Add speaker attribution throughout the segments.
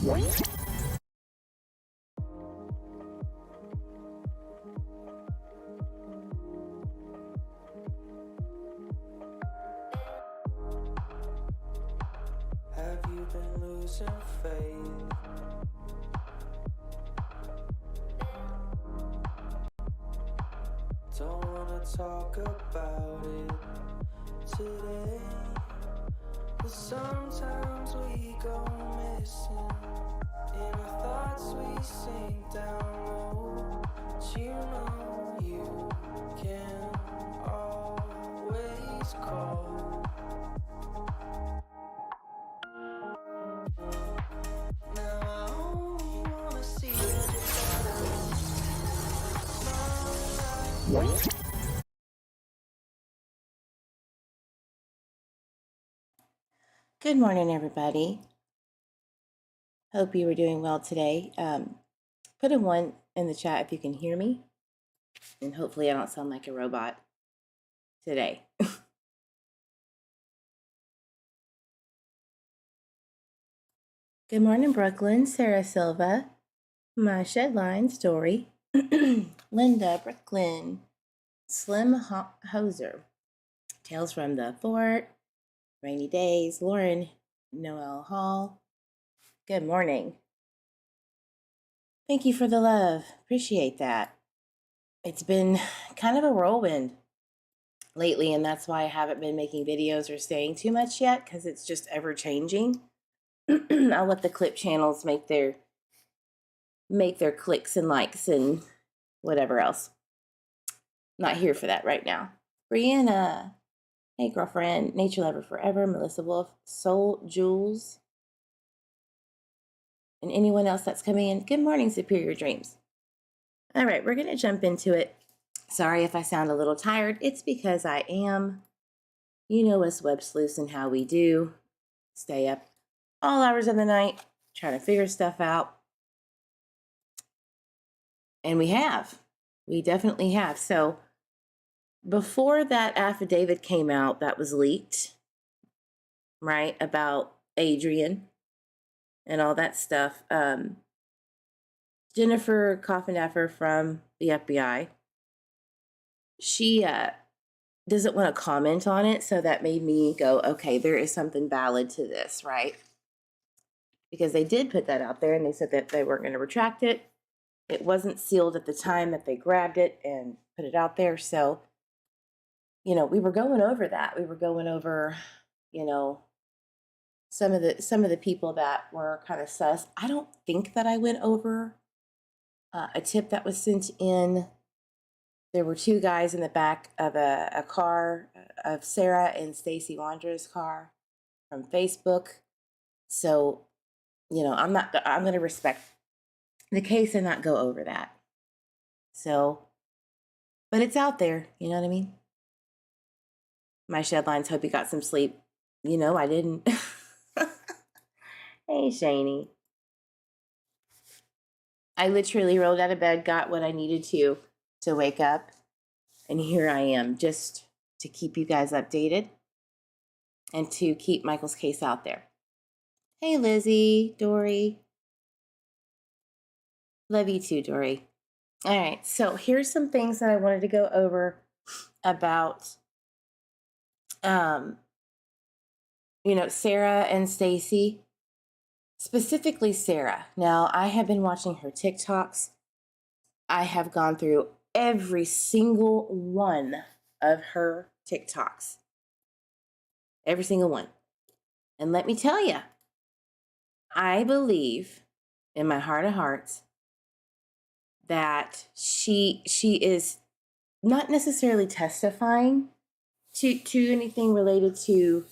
Speaker 1: Have you been losing faith? Don't wanna talk about it today, but sometimes we go missing. In our thoughts we sink down low, but you know you can always call. Now I only wanna see it better.
Speaker 2: Good morning, everybody. Hope you were doing well today. Put a 1 in the chat if you can hear me, and hopefully I don't sound like a robot today. Good morning, Brooklyn, Sarah Silva, my Shedline story, Linda, Brooklyn, Slim Hoser, Tales from the Fort, Rainy Days, Lauren, Noel Hall. Good morning. Thank you for the love. Appreciate that. It's been kind of a whirlwind lately, and that's why I haven't been making videos or saying too much yet, because it's just ever changing. I'll let the clip channels make their clicks and likes and whatever else. Not here for that right now. Brianna, hey girlfriend, Nature Lover Forever, Melissa Wolf, Soul Jules, and anyone else that's coming in. Good morning, Superior Dreams. All right, we're gonna jump into it. Sorry if I sound a little tired. It's because I am. You know us web sleuths and how we do. Stay up all hours of the night, trying to figure stuff out. And we definitely have. So before that affidavit came out that was leaked, right, about Adrian and all that stuff, Jennifer Coffeneffer from the FBI, she doesn't want to comment on it, so that made me go, okay, there is something valid to this, right? Because they did put that out there, and they said that they weren't going to retract it. It wasn't sealed at the time that they grabbed it and put it out there, so, you know, we were going over that. We were going over, you know, some of the people that were kind of sus. I don't think that I went over a tip that was sent in. There were 2 guys in the back of a car of Sarah and Stacy Wandra's car from Facebook. So, you know, I'm going to respect the case and not go over that. So, but it's out there, you know what I mean? My Shedlines, hope you got some sleep. You know, I didn't. Hey, Shani. I literally rolled out of bed, got what I needed to wake up, and here I am, just to keep you guys updated and to keep Michael's case out there. Hey, Lizzie, Dory. Love you too, Dory. All right, so here's some things that I wanted to go over about, you know, Sarah and Stacy, specifically Sarah. Now, I have been watching her TikToks. I have gone through every single one of her TikToks. Every single one. And let me tell you, I believe in my heart of hearts that she is not necessarily testifying to anything related to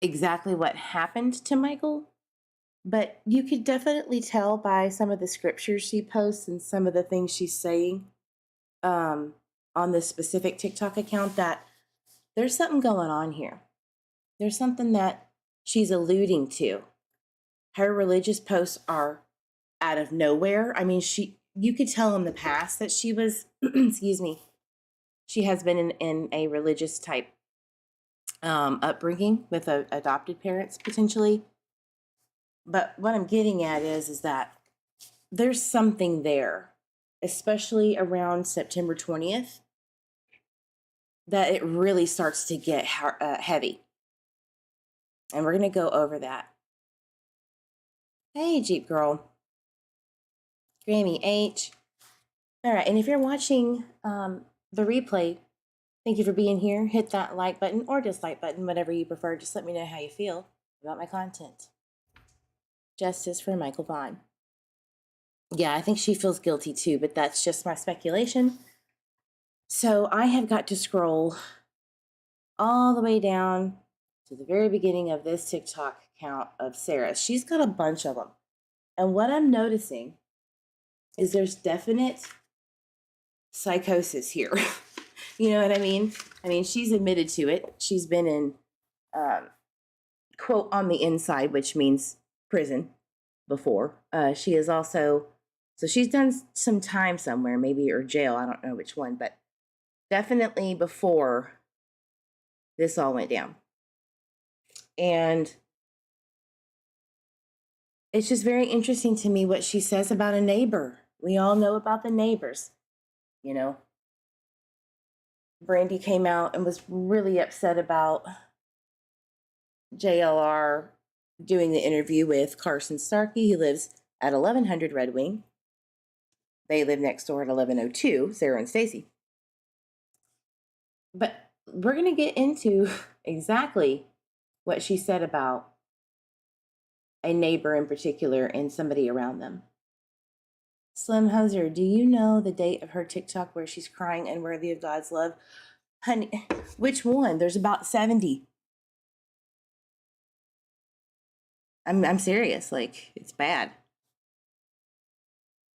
Speaker 2: exactly what happened to Michael, but you could definitely tell by some of the scriptures she posts and some of the things she's saying on this specific TikTok account that there's something going on here. There's something that she's alluding to. Her religious posts are out of nowhere. I mean, you could tell in the past that she was, excuse me, she has been in a religious type upbringing with adopted parents potentially. But what I'm getting at is that there's something there, especially around September 20th, that it really starts to get heavy. And we're going to go over that. Hey, Jeep Girl. Grammy H. All right, and if you're watching the replay, thank you for being here. Hit that like button or dislike button, whatever you prefer. Just let me know how you feel about my content. Justice for Michael Vaughan. Yeah, I think she feels guilty too, but that's just my speculation. So I have got to scroll all the way down to the very beginning of this TikTok account of Sarah. She's got a bunch of them. And what I'm noticing is there's definite psychosis here. You know what I mean? I mean, she's admitted to it. She's been in, quote, on the inside, which means prison before. She is also, so she's done some time somewhere, maybe, or jail. I don't know which one, but definitely before this all went down. And it's just very interesting to me what she says about a neighbor. We all know about the neighbors, you know. Brandy came out and was really upset about JLR doing the interview with Carson Starkey. He lives at 1100 Red Wing. They live next door at 1102, Sarah and Stacy. But we're going to get into exactly what she said about a neighbor in particular and somebody around them. Slim Huzzer, do you know the date of her TikTok where she's crying unworthy of God's love? Honey, which one? There's about 70. I'm serious. Like, it's bad.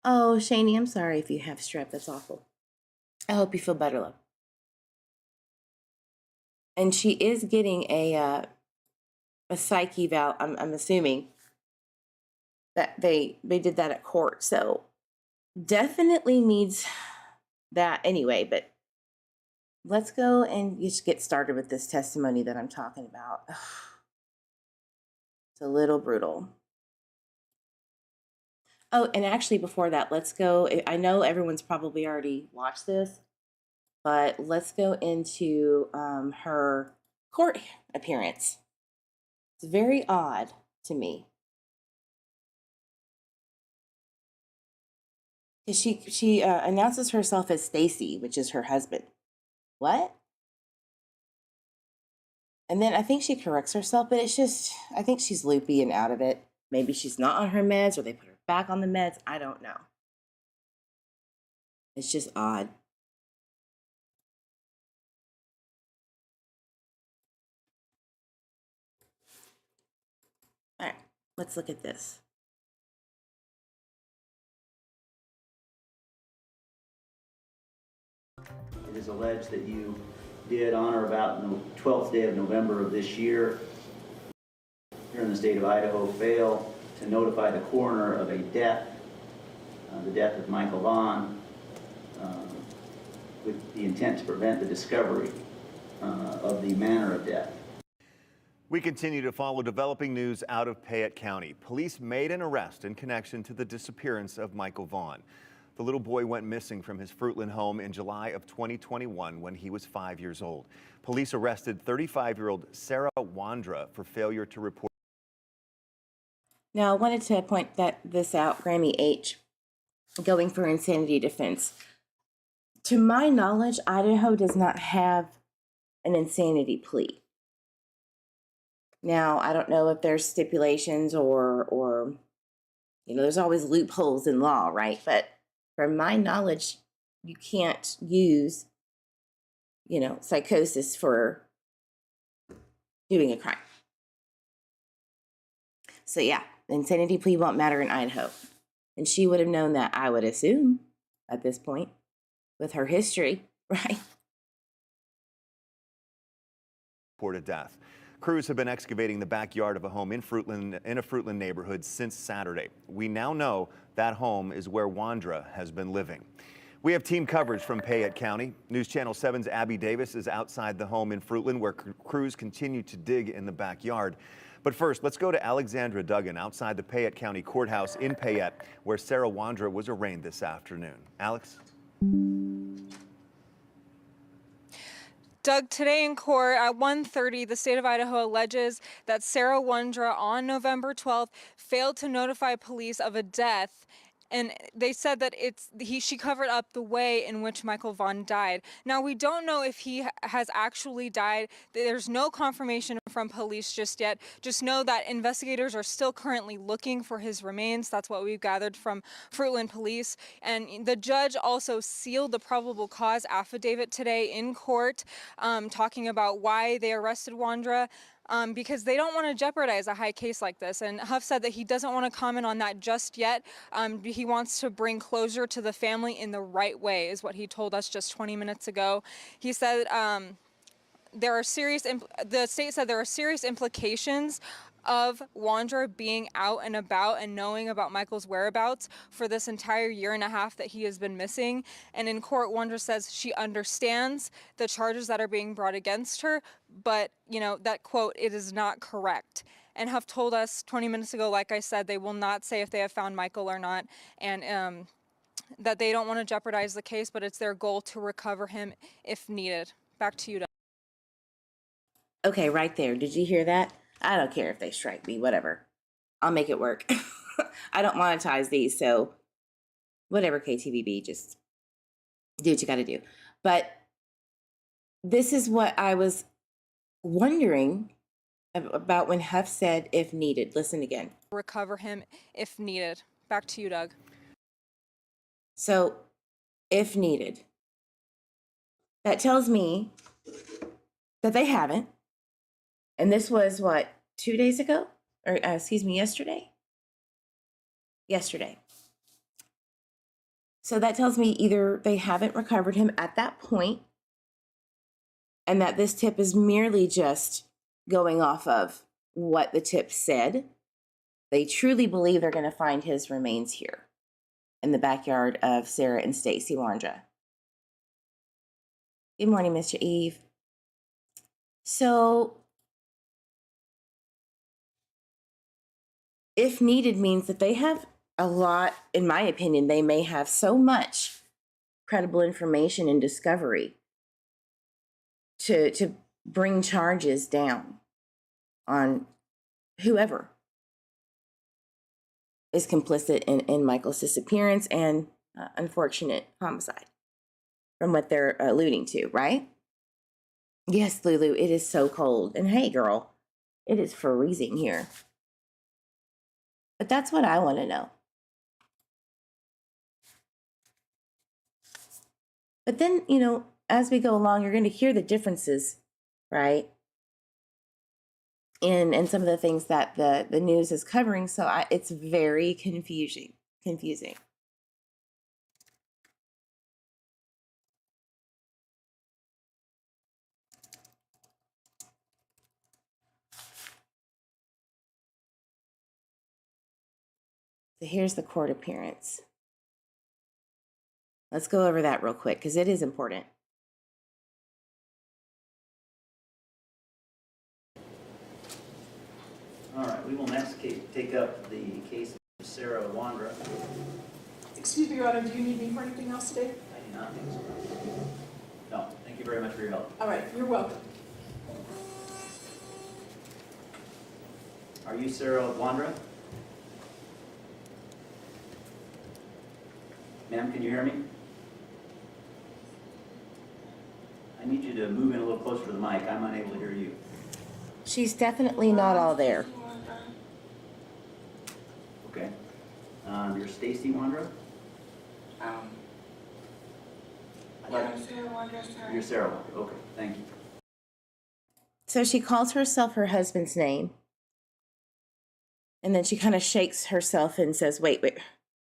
Speaker 2: Oh, Shani, I'm sorry if you have strep. That's awful. I hope you feel better, love. And she is getting a psych eval. I'm assuming that they did that at court. So definitely needs that anyway. But let's go and just get started with this testimony that I'm talking about. It's a little brutal. Oh, and actually before that, let's go. I know everyone's probably already watched this, but let's go into her court appearance. It's very odd to me. She announces herself as Stacy, which is her husband. What? And then I think she corrects herself, but it's just, I think she's loopy and out of it. Maybe she's not on her meds or they put her back on the meds. I don't know. It's just odd. All right, let's look at this.
Speaker 3: It is alleged that you did on or about the 12th day of November of this year, here in the state of Idaho, fail to notify the coroner of a death, the death of Michael Vaughan, with the intent to prevent the discovery of the manner of death.
Speaker 4: We continue to follow developing news out of Payette County. Police made an arrest in connection to the disappearance of Michael Vaughan. The little boy went missing from his Fruitland home in July of 2021 when he was 5 years old. Police arrested 35-year-old Sarah Wondra for failure to report.
Speaker 2: Now, I wanted to point this out, Grammy H, going for insanity defense. To my knowledge, Idaho does not have an insanity plea. Now, I don't know if there's stipulations or there's always loopholes in law, right? But from my knowledge, you can't use, psychosis for doing a crime. So yeah, the insanity plea won't matter in Idaho. And she would have known that, I would assume, at this point, with her history, right?
Speaker 4: Reported death. Crews have been excavating the backyard of a home in a Fruitland neighborhood since Saturday. We now know that home is where Wondra has been living. We have team coverage from Payette County. News Channel 7's Abby Davis is outside the home in Fruitland where crews continue to dig in the backyard. But first, let's go to Alexandra Duggan outside the Payette County Courthouse in Payette, where Sarah Wondra was arraigned this afternoon. Alex?
Speaker 5: Doug, today in court at 1:30, the state of Idaho alleges that Sarah Wondra on November 12th failed to notify police of a death. And they said that she covered up the way in which Michael Vaughan died. Now, we don't know if he has actually died. There's no confirmation from police just yet. Just know that investigators are still currently looking for his remains. That's what we've gathered from Fruitland Police. And the judge also sealed the probable cause affidavit today in court, talking about why they arrested Wondra. Because they don't want to jeopardize a high case like this. And Huff said that he doesn't want to comment on that just yet. He wants to bring closure to the family in the right way, is what he told us just 20 minutes ago. He said the state said there are serious implications of Wondra being out and about and knowing about Michael's whereabouts for this entire year and a half that he has been missing. And in court, Wondra says she understands the charges that are being brought against her, but, you know, that quote, it is not correct. And Huff told us 20 minutes ago, like I said, they will not say if they have found Michael or not, and that they don't want to jeopardize the case, but it's their goal to recover him if needed. Back to you, Doug.
Speaker 2: Okay, right there. Did you hear that? I don't care if they strike me, whatever. I'll make it work. I don't monetize these, so whatever, KTVB, just do what you got to do. But this is what I was wondering about when Huff said, if needed. Listen again.
Speaker 5: Recover him if needed. Back to you, Doug.
Speaker 2: So, if needed. That tells me that they haven't. And this was what, 2 days ago? Or yesterday? Yesterday. So that tells me either they haven't recovered him at that point, and that this tip is merely just going off of what the tip said. They truly believe they're going to find his remains here in the backyard of Sarah and Stacy Wondra. Good morning, Mr. Eve. So, if needed means that they have a lot, in my opinion, they may have so much credible information and discovery to bring charges down on whoever is complicit in Michael's disappearance and unfortunate homicide, from what they're alluding to, right? Yes, Lulu, it is so cold. And hey, girl, it is freezing here. But that's what I want to know. But then, you know, as we go along, you're going to hear the differences, right? In some of the things that the news is covering. So it's very confusing. So here's the court appearance. Let's go over that real quick because it is important.
Speaker 3: All right, we will next take up the case of Sarah Wondra.
Speaker 6: Excuse me, Your Honor, do you need me for anything else today?
Speaker 3: I do not think so. No, thank you very much for your help.
Speaker 6: All right, you're welcome.
Speaker 3: Are you Sarah Wondra? Ma'am, can you hear me? I need you to move in a little closer to the mic. I'm unable to hear you.
Speaker 2: She's definitely not all there.
Speaker 3: Okay. You're Stacy Wondra? You're Sarah Wondra. Okay, thank you.
Speaker 2: So she calls herself her husband's name. And then she kind of shakes herself and says, wait,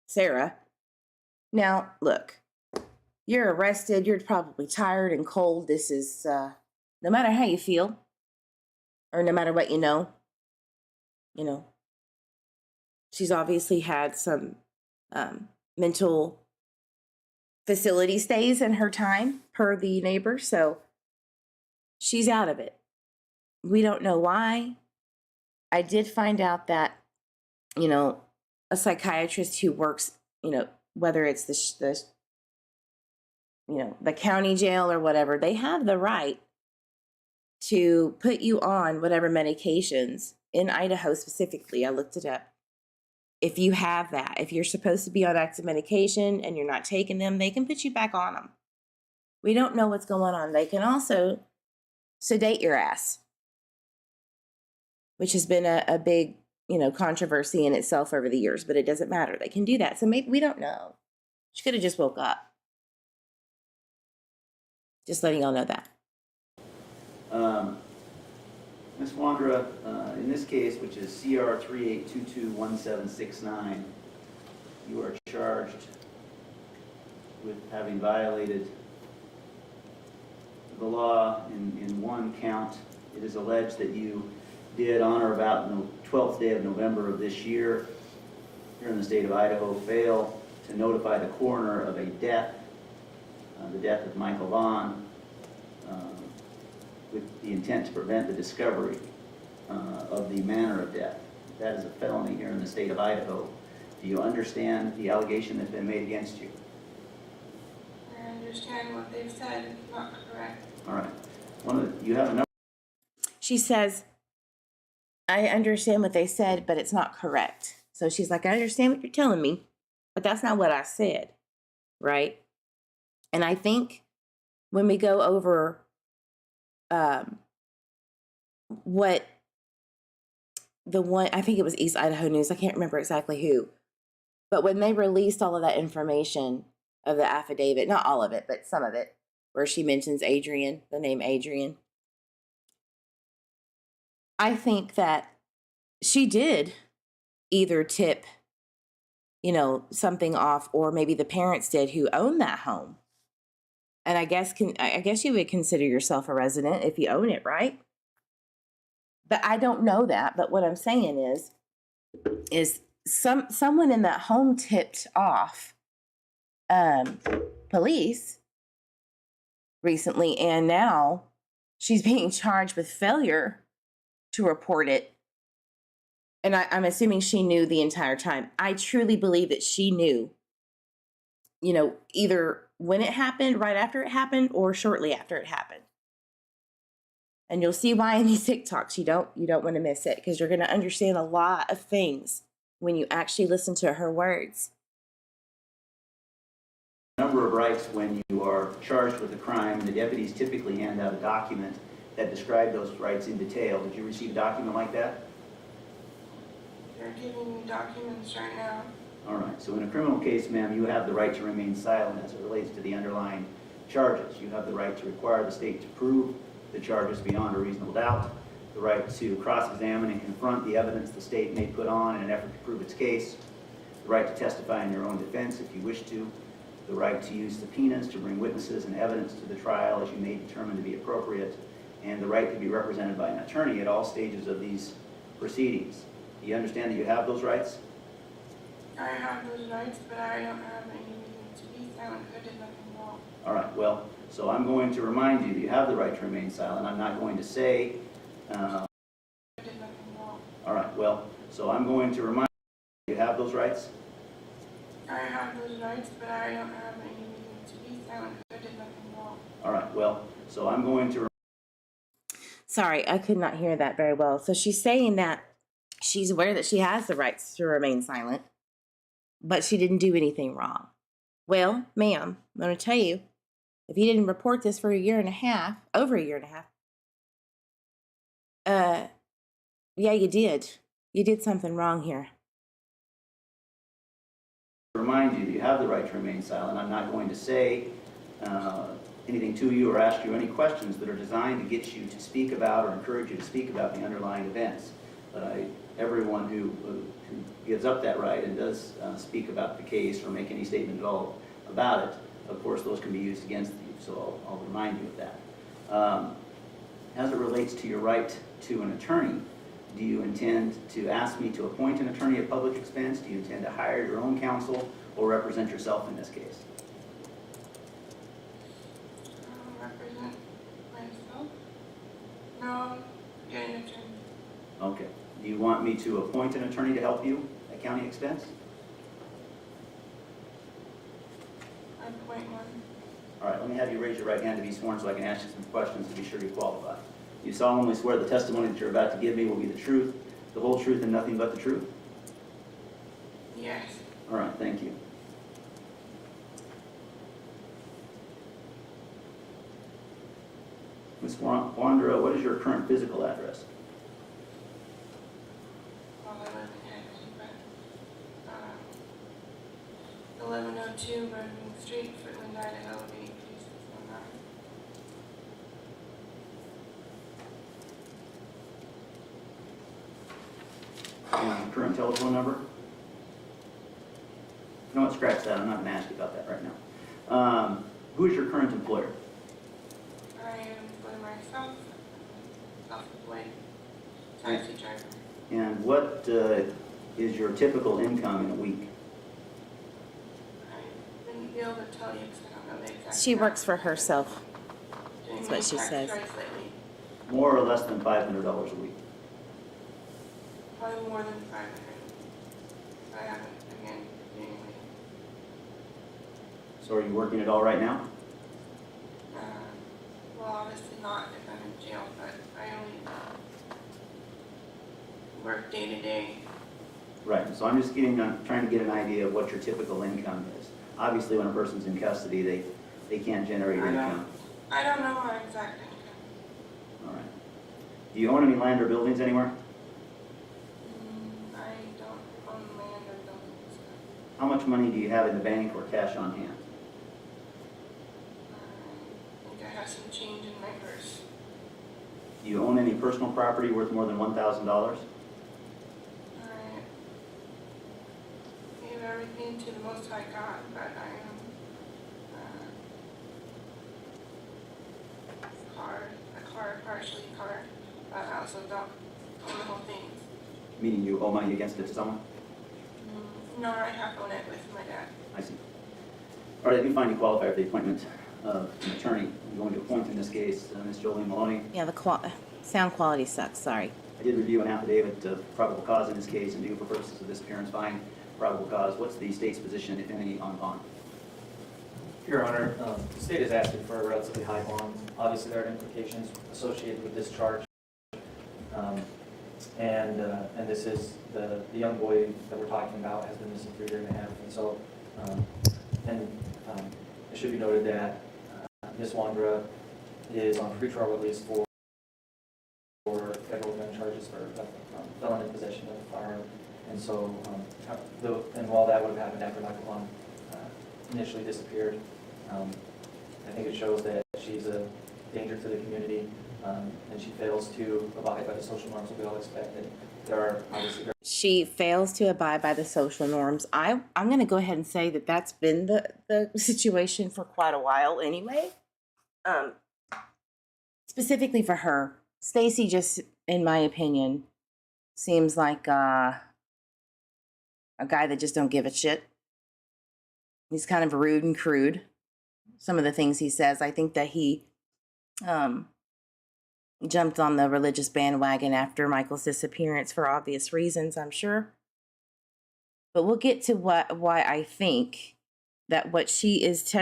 Speaker 2: Sarah. Now, look, you're arrested. You're probably tired and cold. This is, no matter how you feel, or no matter what you know, she's obviously had some mental facility stays in her time, per the neighbor, so she's out of it. We don't know why. I did find out that, you know, a psychiatrist who works, you know, whether it's the county jail or whatever, they have the right to put you on whatever medications in Idaho specifically. I looked it up. If you have that, if you're supposed to be on active medication and you're not taking them, they can put you back on them. We don't know what's going on. They can also sedate your ass, which has been a big, controversy in itself over the years, but it doesn't matter. They can do that. So maybe we don't know. She could have just woke up. Just letting y'all know that.
Speaker 3: Ms. Wondra, in this case, which is CR 38221769, you are charged with having violated the law in one count. It is alleged that you did on or about the 12th day of November of this year here in the state of Idaho fail to notify the coroner of a death, the death of Michael Vaughan, with the intent to prevent the discovery of the manner of death. That is a felony here in the state of Idaho. Do you understand the allegation that's been made against you?
Speaker 7: I understand what they've said, it's not correct.
Speaker 3: All right. You have a number.
Speaker 2: She says, I understand what they said, but it's not correct. So she's like, I understand what you're telling me, but that's not what I said, right? And I think when we go over what the one, I think it was East Idaho News, I can't remember exactly who, but when they released all of that information of the affidavit, not all of it, but some of it, where she mentions Adrian, the name Adrian, I think that she did either tip, something off, or maybe the parents did who own that home. And I guess you would consider yourself a resident if you own it, right? But I don't know that. But what I'm saying is someone in that home tipped off police recently, and now she's being charged with failure to report it. And I'm assuming she knew the entire time. I truly believe that she knew, either when it happened, right after it happened, or shortly after it happened. And you'll see why in these TikToks you don't want to miss it, because you're going to understand a lot of things when you actually listen to her words.
Speaker 3: Number of rights when you are charged with a crime. The deputies typically hand out a document that describes those rights in detail. Did you receive a document like that?
Speaker 7: They're giving me documents right now.
Speaker 3: All right. So in a criminal case, ma'am, you have the right to remain silent as it relates to the underlying charges. You have the right to require the state to prove the charges beyond a reasonable doubt, the right to cross-examine and confront the evidence the state may put on in an effort to prove its case, the right to testify in your own defense if you wish to, the right to use subpoenas to bring witnesses and evidence to the trial as you may determine to be appropriate, and the right to be represented by an attorney at all stages of these proceedings. Do you understand that you have those rights?
Speaker 7: I have those rights, but I don't have any reason to be silent. I did nothing wrong.
Speaker 3: All right, well, so I'm going to remind you that you have the right to remain silent. I'm not going to say...
Speaker 7: I did nothing wrong.
Speaker 3: All right, well, so I'm going to remind you, you have those rights?
Speaker 7: I have those rights, but I don't have any reason to be silent. I did nothing wrong.
Speaker 3: All right, well, so I'm going to...
Speaker 2: Sorry, I could not hear that very well. So she's saying that she's aware that she has the rights to remain silent, but she didn't do anything wrong. Well, ma'am, I'm going to tell you, if you didn't report this for over a year and a half, yeah, you did. You did something wrong here.
Speaker 3: Remind you that you have the right to remain silent. I'm not going to say anything to you or ask you any questions that are designed to get you to speak about or encourage you to speak about the underlying events. But everyone who gives up that right and does speak about the case or make any statement at all about it, of course, those can be used against you. So I'll remind you of that. As it relates to your right to an attorney, do you intend to ask me to appoint an attorney at public expense? Do you intend to hire your own counsel or represent yourself in this case?
Speaker 7: I'll represent myself. No, get an attorney.
Speaker 3: Okay. Do you want me to appoint an attorney to help you at county expense?
Speaker 7: I'd point one.
Speaker 3: All right, let me have you raise your right hand to be sworn so I can ask you some questions to be sure you qualify. You solemnly swear the testimony that you're about to give me will be the truth, the whole truth, and nothing but the truth?
Speaker 7: Yes.
Speaker 3: All right, thank you. Ms. Wondra, what is your current physical address?
Speaker 7: Well, I live in Henry, but 1102 Redmond Street, Footland, Idaho, 83619.
Speaker 3: And current telephone number? No, what, scratch that. I'm not going to ask you about that right now. Who is your current employer?
Speaker 7: I employ myself, self-employed, taxi driver.
Speaker 3: And what is your typical income in a week?
Speaker 7: I wouldn't be able to tell you because I don't know the exact.
Speaker 2: She
Speaker 7: amount.
Speaker 2: works for herself.
Speaker 7: Doing
Speaker 2: That's what
Speaker 7: my
Speaker 2: she
Speaker 7: tax
Speaker 2: says.
Speaker 7: drives lately.
Speaker 3: More or less than $500 a week?
Speaker 7: Probably more than 500. I haven't, again, anyway.
Speaker 3: So are you working at all right now?
Speaker 7: Well, obviously not if I'm in jail, but I only work day to day.
Speaker 3: Right, so I'm just trying to get an idea of what your typical income is. Obviously, when a person's in custody, they can't generate income.
Speaker 7: I don't know my exact income.
Speaker 3: All right. Do you own any land or buildings anywhere?
Speaker 7: I don't own land or buildings.
Speaker 3: How much money do you have in the bank or cash on hand?
Speaker 7: I think I have some change in my purse.
Speaker 3: Do you own any personal property worth more than $1,000?
Speaker 7: I gave everything to the Most High God, but I am partially card, but I also don't own the whole thing.
Speaker 3: Meaning you owe money against it to someone?
Speaker 7: No, I have owned it with my dad.
Speaker 3: I see. All right, I do find you qualify for the appointment of an attorney. I'm going to appoint in this case Ms. Jolene Maloney.
Speaker 2: Yeah, the sound quality sucks. Sorry.
Speaker 3: I did review an affidavit of probable cause in this case and do, for purposes of this appearance, find probable cause. What's the state's position, if any, on Vaughan?
Speaker 8: Your Honor, the state is asking for a relatively high bond. Obviously, there are implications associated with this charge. And this is the young boy that we're talking about has been missing for a year and a half. And so, it should be noted that Ms. Wondra is on pretrial release for federal gun charges for felon in possession of a firearm. And so, and while that would have happened after Michael Vaughan initially disappeared, I think it shows that she's a danger to the community, and she fails to abide by the social norms that we all expect. And there are obviously
Speaker 2: She fails to abide by the social norms. I'm going to go ahead and say that that's been the situation for quite a while anyway. Specifically for her, Stacy just, in my opinion, seems like a guy that just don't give a shit. He's kind of rude and crude. Some of the things he says, I think that he jumped on the religious bandwagon after Michael's disappearance for obvious reasons, I'm sure. But we'll get to why I think that what she is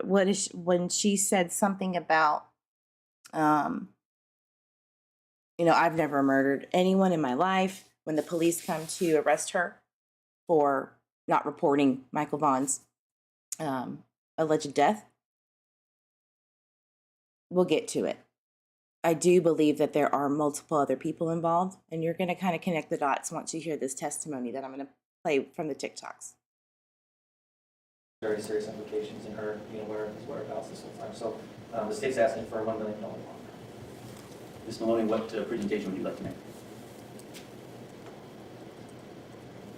Speaker 2: when she said something about, I've never murdered anyone in my life. When the police come to arrest her for not reporting Michael Vaughan's alleged death, we'll get to it. I do believe that there are multiple other people involved, and you're going to kind of connect the dots once you hear this testimony that I'm going to play from the TikToks.
Speaker 8: very serious implications in her being aware of his whereabouts this whole time. So the state's asking for a $1 million bond.
Speaker 3: Ms. Maloney, what presentation would you like to make?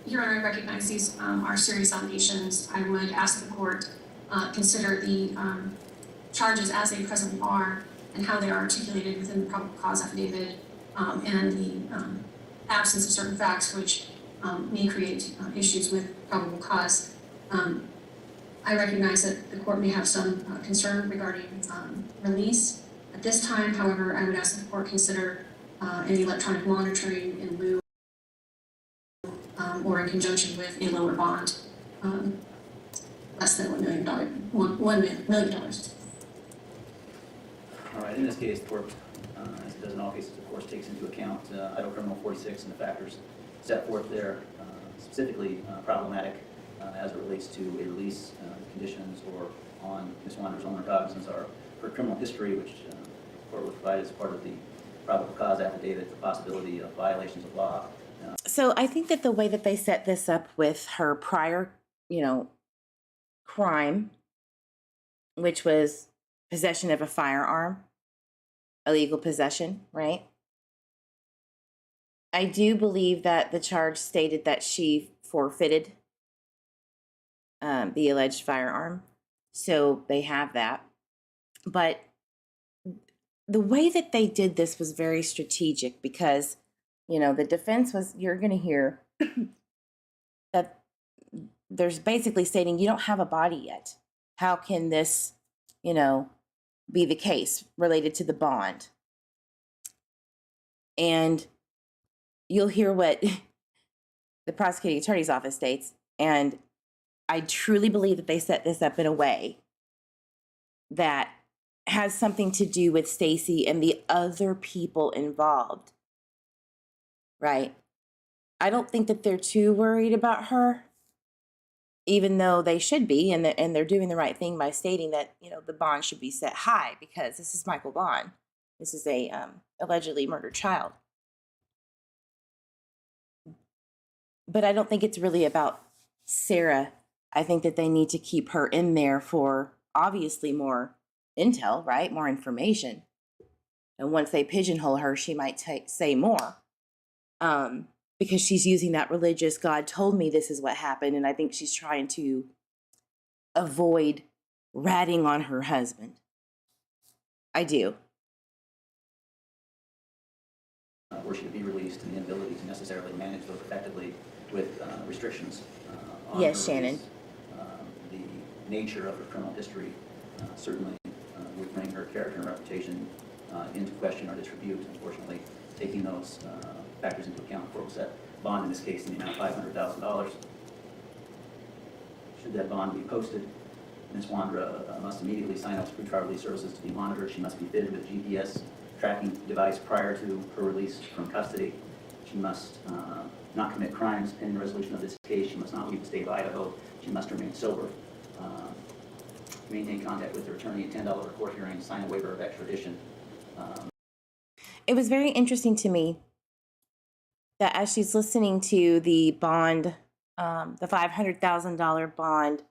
Speaker 9: Your Honor, I recognize these are serious allegations. I would ask the court consider the charges as they presently are and how they are articulated within the probable cause affidavit and the absence of certain facts which may create issues with probable cause. I recognize that the court may have some concern regarding release. At this time, however, I would ask that the court consider any electronic monitoring in lieu or in conjunction with a lower bond, less than $1 million. $1 million.
Speaker 3: All right, in this case, the court, as it does in all cases, of course, takes into account Idaho Criminal 46 and the factors set forth there, specifically problematic as it relates to a release conditions or on Ms. Wandra's own recognizance or her criminal history, which the court will provide as part of the probable cause affidavit, the possibility of violations of law.
Speaker 2: So I think that the way that they set this up with her prior, crime, which was possession of a firearm, illegal possession, right? I do believe that the charge stated that she forfeited the alleged firearm. So they have that. But the way that they did this was very strategic because, the defense was, you're going to hear that there's basically stating you don't have a body yet. How can this, be the case related to the bond? And you'll hear what the prosecuting attorney's office states. And I truly believe that they set this up in a way that has something to do with Stacy and the other people involved. Right? I don't think that they're too worried about her, even though they should be, and they're doing the right thing by stating that, the bond should be set high because this is Michael Vaughan. This is a allegedly murdered child. But I don't think it's really about Sarah. I think that they need to keep her in there for obviously more intel, right? More information. And once they pigeonhole her, she might say more. Because she's using that religious, God told me this is what happened. And I think she's trying to avoid ratting on her husband. I do.
Speaker 3: Or should it be released and the inability to necessarily manage those effectively with restrictions on
Speaker 2: Yes,
Speaker 3: her
Speaker 2: Shannon.
Speaker 3: release. The nature of her criminal history certainly would bring her character and reputation into question or disrepute. Unfortunately, taking those factors into account, the court will set bond in this case in the amount of $500,000. Should that bond be posted, Ms. Wondra must immediately sign up for pretrial release services to be monitored. She must be fitted with a GPS tracking device prior to her release from custody. She must not commit crimes pending the resolution of this case. She must not leave the state of Idaho. She must remain sober. Maintain contact with her attorney, attend all of her court hearings, sign a waiver of extradition.
Speaker 2: It was very interesting to me that as she's listening to the bond, the $500,000 bond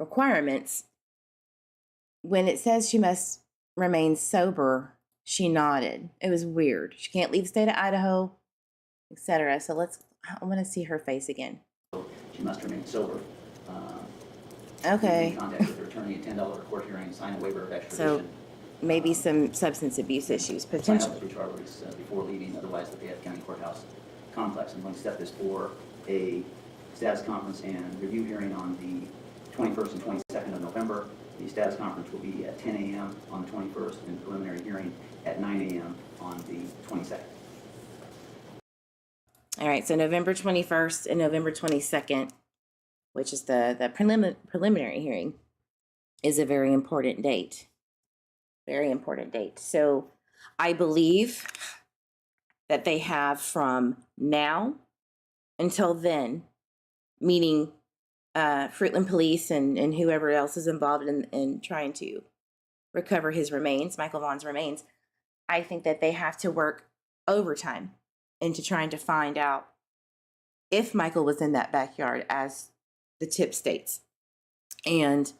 Speaker 2: requirements, when it says she must remain sober, she nodded. It was weird. She can't leave the state of Idaho, etc. So I want to see her face again.
Speaker 3: She must remain sober.
Speaker 2: Okay.
Speaker 3: Maintain contact with her attorney, attend all of her court hearings, sign a waiver of extradition.
Speaker 2: So maybe some substance abuse issues
Speaker 3: Sign
Speaker 2: potentially.
Speaker 3: up for pretrial release before leaving, otherwise the Fayette County Courthouse complex. I'm going to set this for a status conference and review hearing on the 21st and 22nd of November. The status conference will be at 10 a.m. on the 21st and preliminary hearing at 9 a.m. on the 22nd.
Speaker 2: All right, so November 21st and November 22nd, which is the preliminary hearing, is a very important date. Very important date. So I believe that they have from now until then, meaning Fruitland Police and whoever else is involved in trying to recover his remains, Michael Vaughan's remains. I think that they have to work overtime into trying to find out if Michael was in that backyard, as the tip states. And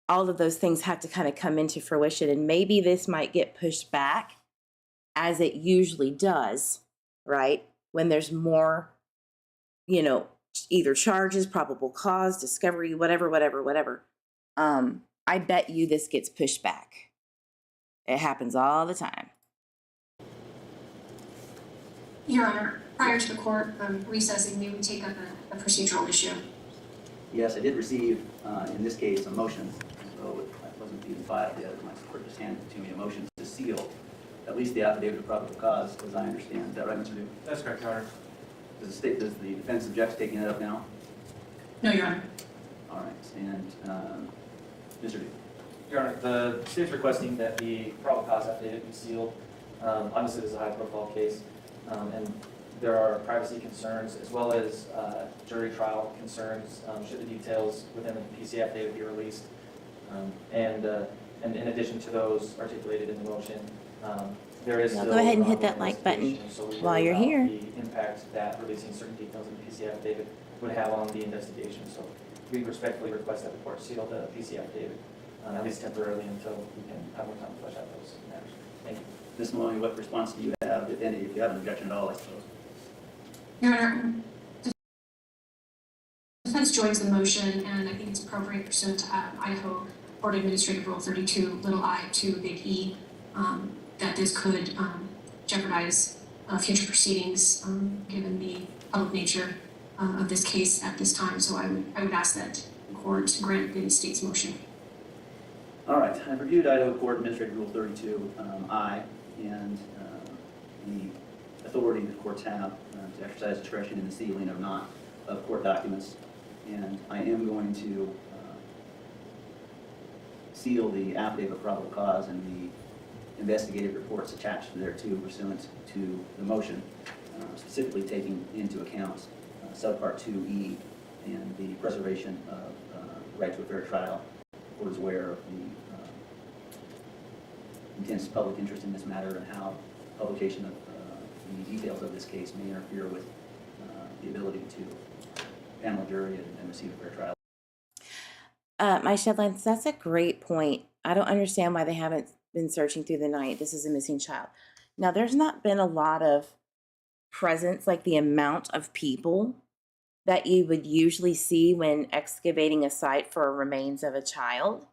Speaker 2: all of those things have to kind of come into fruition. And maybe this might get pushed back, as it usually does, right? When there's more, either charges, probable cause, discovery, whatever. I bet you this gets pushed back. It happens all the time.
Speaker 9: Your Honor, prior to the court recessing, may we take up a procedural issue?
Speaker 3: Yes, I did receive, in this case, a motion, so it wasn't even filed yet. My court just handed it to me, a motion to seal at least the affidavit of probable cause, as I understand. Is that right, Mr. Duke?
Speaker 8: That's correct, Your Honor.
Speaker 3: Does the defense object to taking it up now?
Speaker 9: No, Your Honor.
Speaker 3: All right, and Mr. Duke?
Speaker 8: Your Honor, the state's requesting that the probable cause affidavit be sealed. Obviously, this is a high-profile case, and there are privacy concerns as well as jury trial concerns should the details within the PC affidavit be released. And in addition to those articulated in the motion, there is
Speaker 2: Now
Speaker 8: still
Speaker 2: go ahead and hit that
Speaker 8: ongoing
Speaker 2: like button
Speaker 8: investigation, so we
Speaker 2: while
Speaker 8: worry
Speaker 2: you're
Speaker 8: about
Speaker 2: here.
Speaker 8: the impact that releasing certain details in the PC affidavit would have on the investigation. So we respectfully request that the court seal the PC affidavit, at least temporarily, until we can have more time to flesh out those matters. Thank you.
Speaker 3: Ms. Maloney, what response do you have, if any, if you have an objection at all, I suppose?
Speaker 9: Your Honor, the defense joins the motion, and I think it's appropriate pursuant to Idaho Board Administrative Rule 32, little I, 2, big E, that this could jeopardize future proceedings, given the public nature of this case at this time. So I would ask that the court grant the state's motion.
Speaker 3: All right, I've reviewed Idaho Court Administrative Rule 32, I, and the authority that courts have to exercise discretion in the sealing of court documents. And I am going to seal the affidavit of probable cause and the investigative reports attached thereto pursuant to the motion, specifically taking into account subpart 2E and the preservation of right to a fair trial. The court is aware of the intense public interest in this matter and how publication of the details of this case may interfere with the ability to panel a jury and receive a fair trial.
Speaker 2: My Shedlines, that's a great point. I don't understand why they haven't been searching through the night. This is a missing child. Now, there's not been a lot of presence, like the amount of people that you would usually see when excavating a site for remains of a child.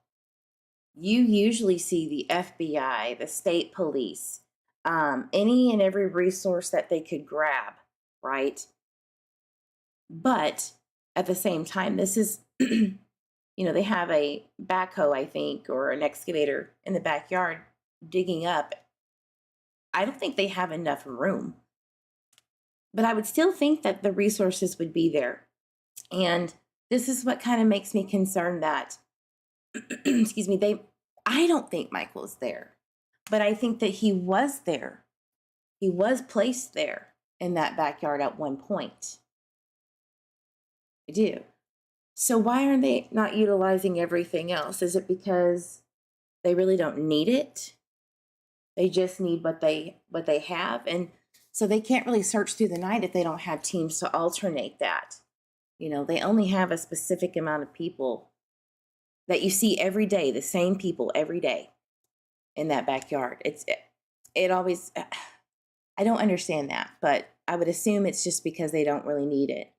Speaker 2: You usually see the FBI, the state police, any and every resource that they could grab, right? But at the same time, this is, you know, they have a backhoe, I think, or an excavator in the backyard digging up. I don't think they have enough room. But I would still think that the resources would be there. And this is what kind of makes me concerned that, excuse me, I don't think Michael's there, but I think that he was there. He was placed there in that backyard at one point. I do. So why are they not utilizing everything else? Is it because they really don't need it? They just need what they have, and so they can't really search through the night if they don't have teams to alternate that. You know, they only have a specific amount of people that you see every day, the same people every day in that backyard. It always, I don't understand that, but I would assume it's just because they don't really need it.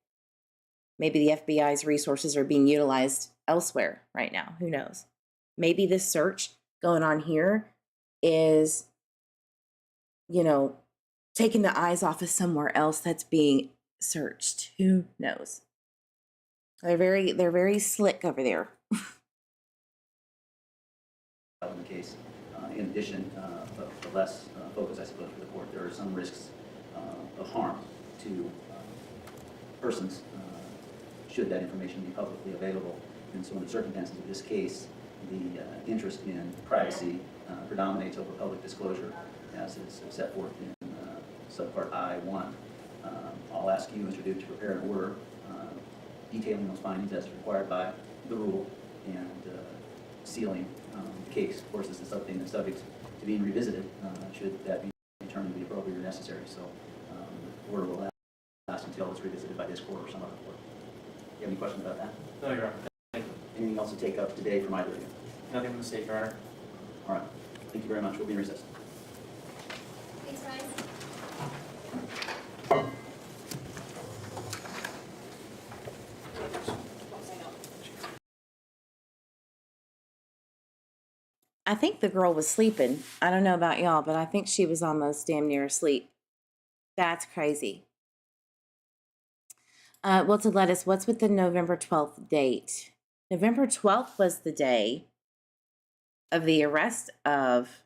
Speaker 2: Maybe the FBI's resources are being utilized elsewhere right now. Who knows? Maybe this search going on here is, you know, taking the eyes off of somewhere else that's being searched. Who knows? They're very slick over there.
Speaker 3: In the case, in addition, but less focus, I suppose, for the court, there are some risks of harm to persons should that information be publicly available. And so in the circumstances of this case, the interest in privacy predominates over public disclosure, as is set forth in subpart I-1. I'll ask you, Mr. Duke, to prepare an order detailing those findings as required by the rule and sealing the case. Of course, this is something that's subject to being revisited should that be determined to be appropriate or necessary. So the order will last until it's revisited by this court or some other court. Do you have any questions about that?
Speaker 8: No, Your Honor. Thank you.
Speaker 3: Anything else to take up today from either of you?
Speaker 8: Nothing from the state, Your Honor.
Speaker 3: All right. Thank you very much. We'll be in recess.
Speaker 10: Please rise.
Speaker 2: I think the girl was sleeping. I don't know about y'all, but I think she was almost damn near asleep. That's crazy. Well, to let us, what's with the November 12th date? November 12th was the day of the arrest of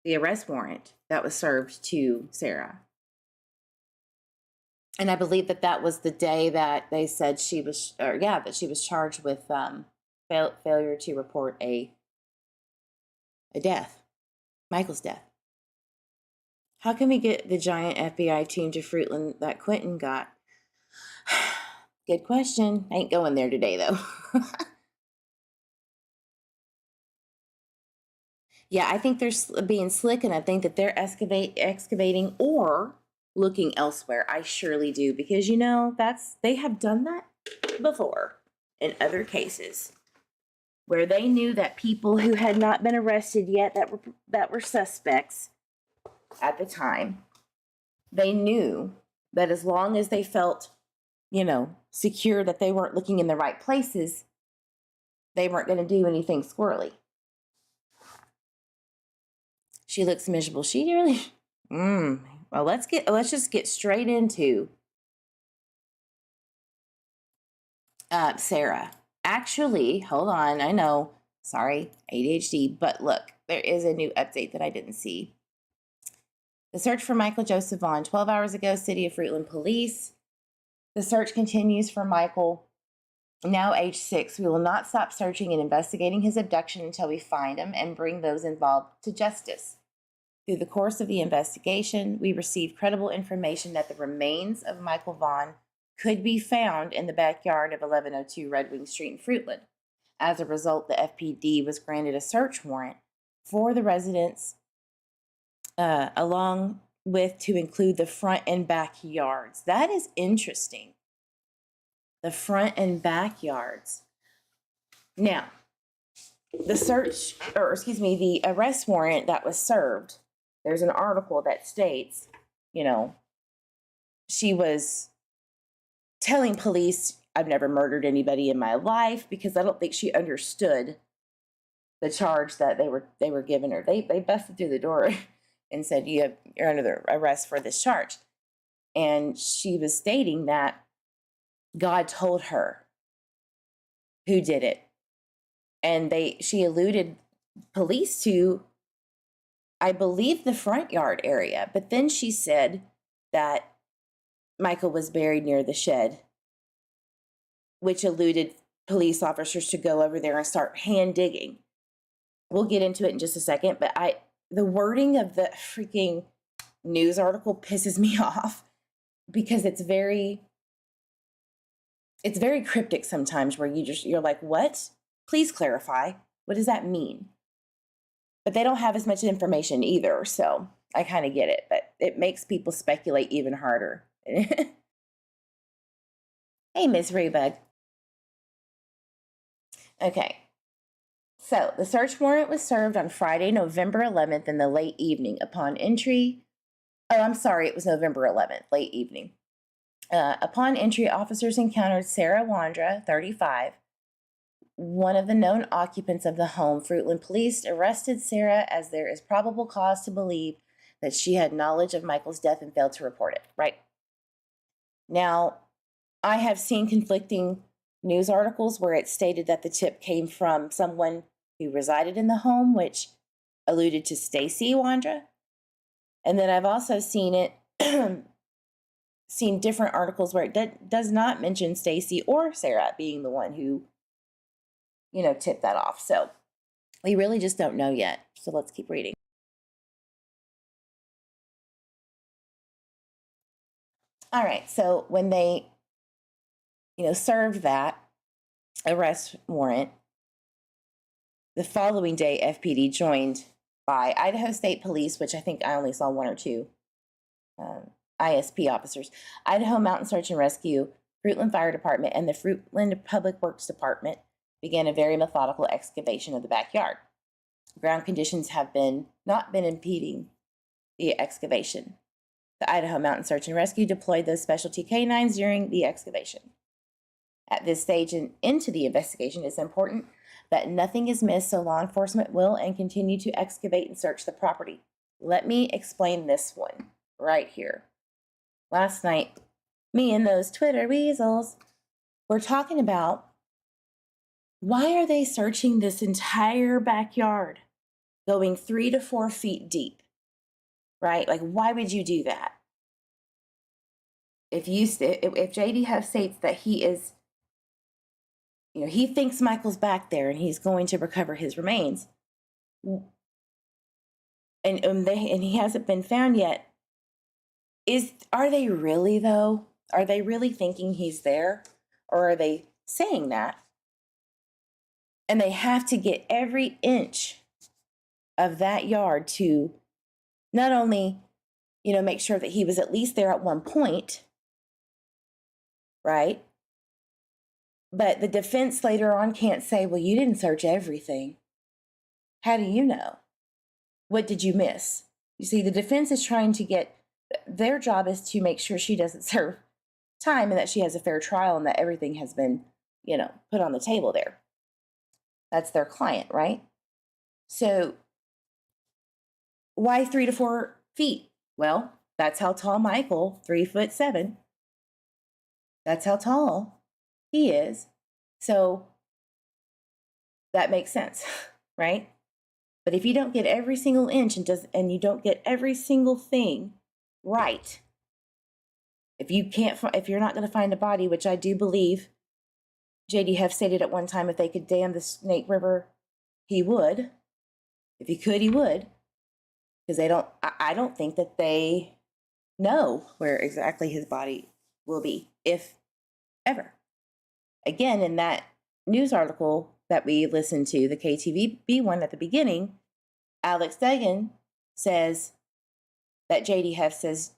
Speaker 2: the arrest warrant that was served to Sarah. And I believe that that was the day that they said she was, that she was charged with failure to report a death, Michael's death. How can we get the giant FBI team to Fruitland that Quentin got? Good question. I ain't going there today, though. Yeah, I think they're being slick, and I think that they're excavating or looking elsewhere. I surely do, because they have done that before in other cases where they knew that people who had not been arrested yet, that were suspects at the time, they knew that as long as they felt, secure that they weren't looking in the right places, they weren't going to do anything squirrely. She looks miserable. She really. Well, let's just get straight into Sarah. Actually, hold on. I know. Sorry, ADHD. But look, there is a new update that I didn't see. The search for Michael Joseph Vaughan. 12 hours ago, City of Fruitland Police. The search continues for Michael, now age 6. We will not stop searching and investigating his abduction until we find him and bring those involved to justice. Through the course of the investigation, we received credible information that the remains of Michael Vaughan could be found in the backyard of 1102 Red Wing Street in Fruitland. As a result, the FPD was granted a search warrant for the residence, along with to include the front and backyards. That is interesting. The front and backyards. Now, the arrest warrant that was served, there's an article that states, she was telling police, I've never murdered anybody in my life, because I don't think she understood the charge that they were giving her. They busted through the door and said, you're under the arrest for this charge. And she was stating that God told her who did it. And she alluded police to, I believe, the front yard area. But then she said that Michael was buried near the shed, which eluded police officers to go over there and start hand digging. We'll get into it in just a second, but the wording of the freaking news article pisses me off, because it's very cryptic sometimes, where you're like, what? Please clarify. What does that mean? But they don't have as much information either, so I kind of get it, but it makes people speculate even harder. Hey, Miss Rebug. Okay. So, the search warrant was served on Friday, November 11th in the late evening upon entry. Oh, I'm sorry, it was November 11th, late evening. Upon entry, officers encountered Sarah Wondra, 35, one of the known occupants of the home. Fruitland Police arrested Sarah as there is probable cause to believe that she had knowledge of Michael's death and failed to report it. Right. Now, I have seen conflicting news articles where it stated that the tip came from someone who resided in the home, which alluded to Stacy Wondra. And then I've also seen different articles where it does not mention Stacy or Sarah being the one who, tipped that off. So we really just don't know yet. So let's keep reading. All right. So when they, served that arrest warrant, the following day, FPD joined by Idaho State Police, which I think I only saw one or two ISP officers, Idaho Mountain Search and Rescue, Fruitland Fire Department, and the Fruitland Public Works Department began a very methodical excavation of the backyard. Ground conditions have not been impeding the excavation. The Idaho Mountain Search and Rescue deployed those specialty canines during the excavation. At this stage and into the investigation, it's important that nothing is missed, so law enforcement will and continue to excavate and search the property. Let me explain this one right here. Last night, me and those Twitter weasels were talking about, why are they searching this entire backyard? going 3 to 4 feet deep, right? Like, why would you do that? If JD Huff states that he is, he thinks Michael's back there and he's going to recover his remains, and he hasn't been found yet, are they really though? Are they really thinking he's there? Or are they saying that? And they have to get every inch of that yard to not only, make sure that he was at least there at one point, right? But the defense later on can't say, well, you didn't search everything. How do you know? What did you miss? You see, the defense is trying to their job is to make sure she doesn't serve time and that she has a fair trial and that everything has been, put on the table there. That's their client, right? So why 3 to 4 feet? Well, that's how tall Michael, 3'7". That's how tall he is. So that makes sense, right? But if you don't get every single inch and you don't get every single thing right, if you're not going to find a body, which I do believe JD Huff stated at one time if they could dam the Snake River, he would. If he could, he would. Because I don't think that they know where exactly his body will be, if ever. Again, in that news article that we listened to, the KTVB one at the beginning, Alex Degan says that JD Huff says,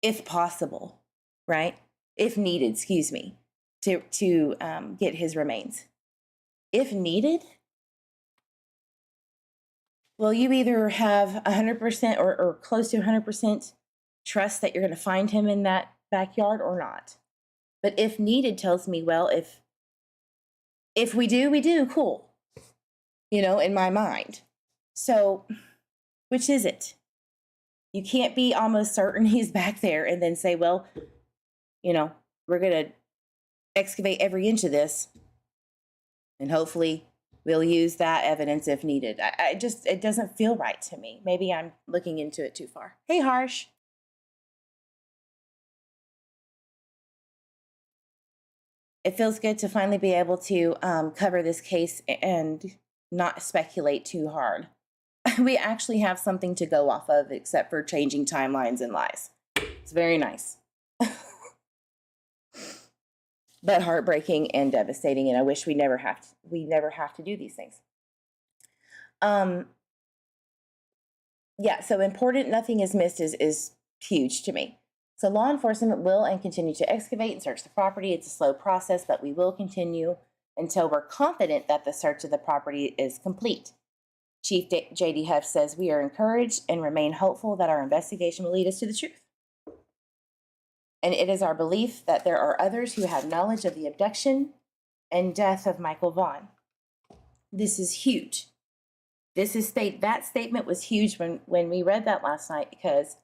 Speaker 2: if possible, right? If needed, to get his remains. If needed? Well, you either have 100% or close to 100% trust that you're going to find him in that backyard or not. But if needed tells me, well, if we do, we do, cool. In my mind. So, which is it? You can't be almost certain he's back there and then say, well, we're going to excavate every inch of this and hopefully we'll use that evidence if needed. It doesn't feel right to me. Maybe I'm looking into it too far. Hey, Harsh. It feels good to finally be able to cover this case and not speculate too hard. We actually have something to go off of except for changing timelines and lies. It's very nice. But heartbreaking and devastating, and I wish we never have to do these things. So important, nothing is missed is huge to me. So law enforcement will and continue to excavate and search the property. It's a slow process, but we will continue until we're confident that the search of the property is complete. Chief J.D. Huff says we are encouraged and remain hopeful that our investigation will lead us to the truth. And it is our belief that there are others who have knowledge of the abduction and death of Michael Vaughan. This is huge. That statement was huge when we read that last night because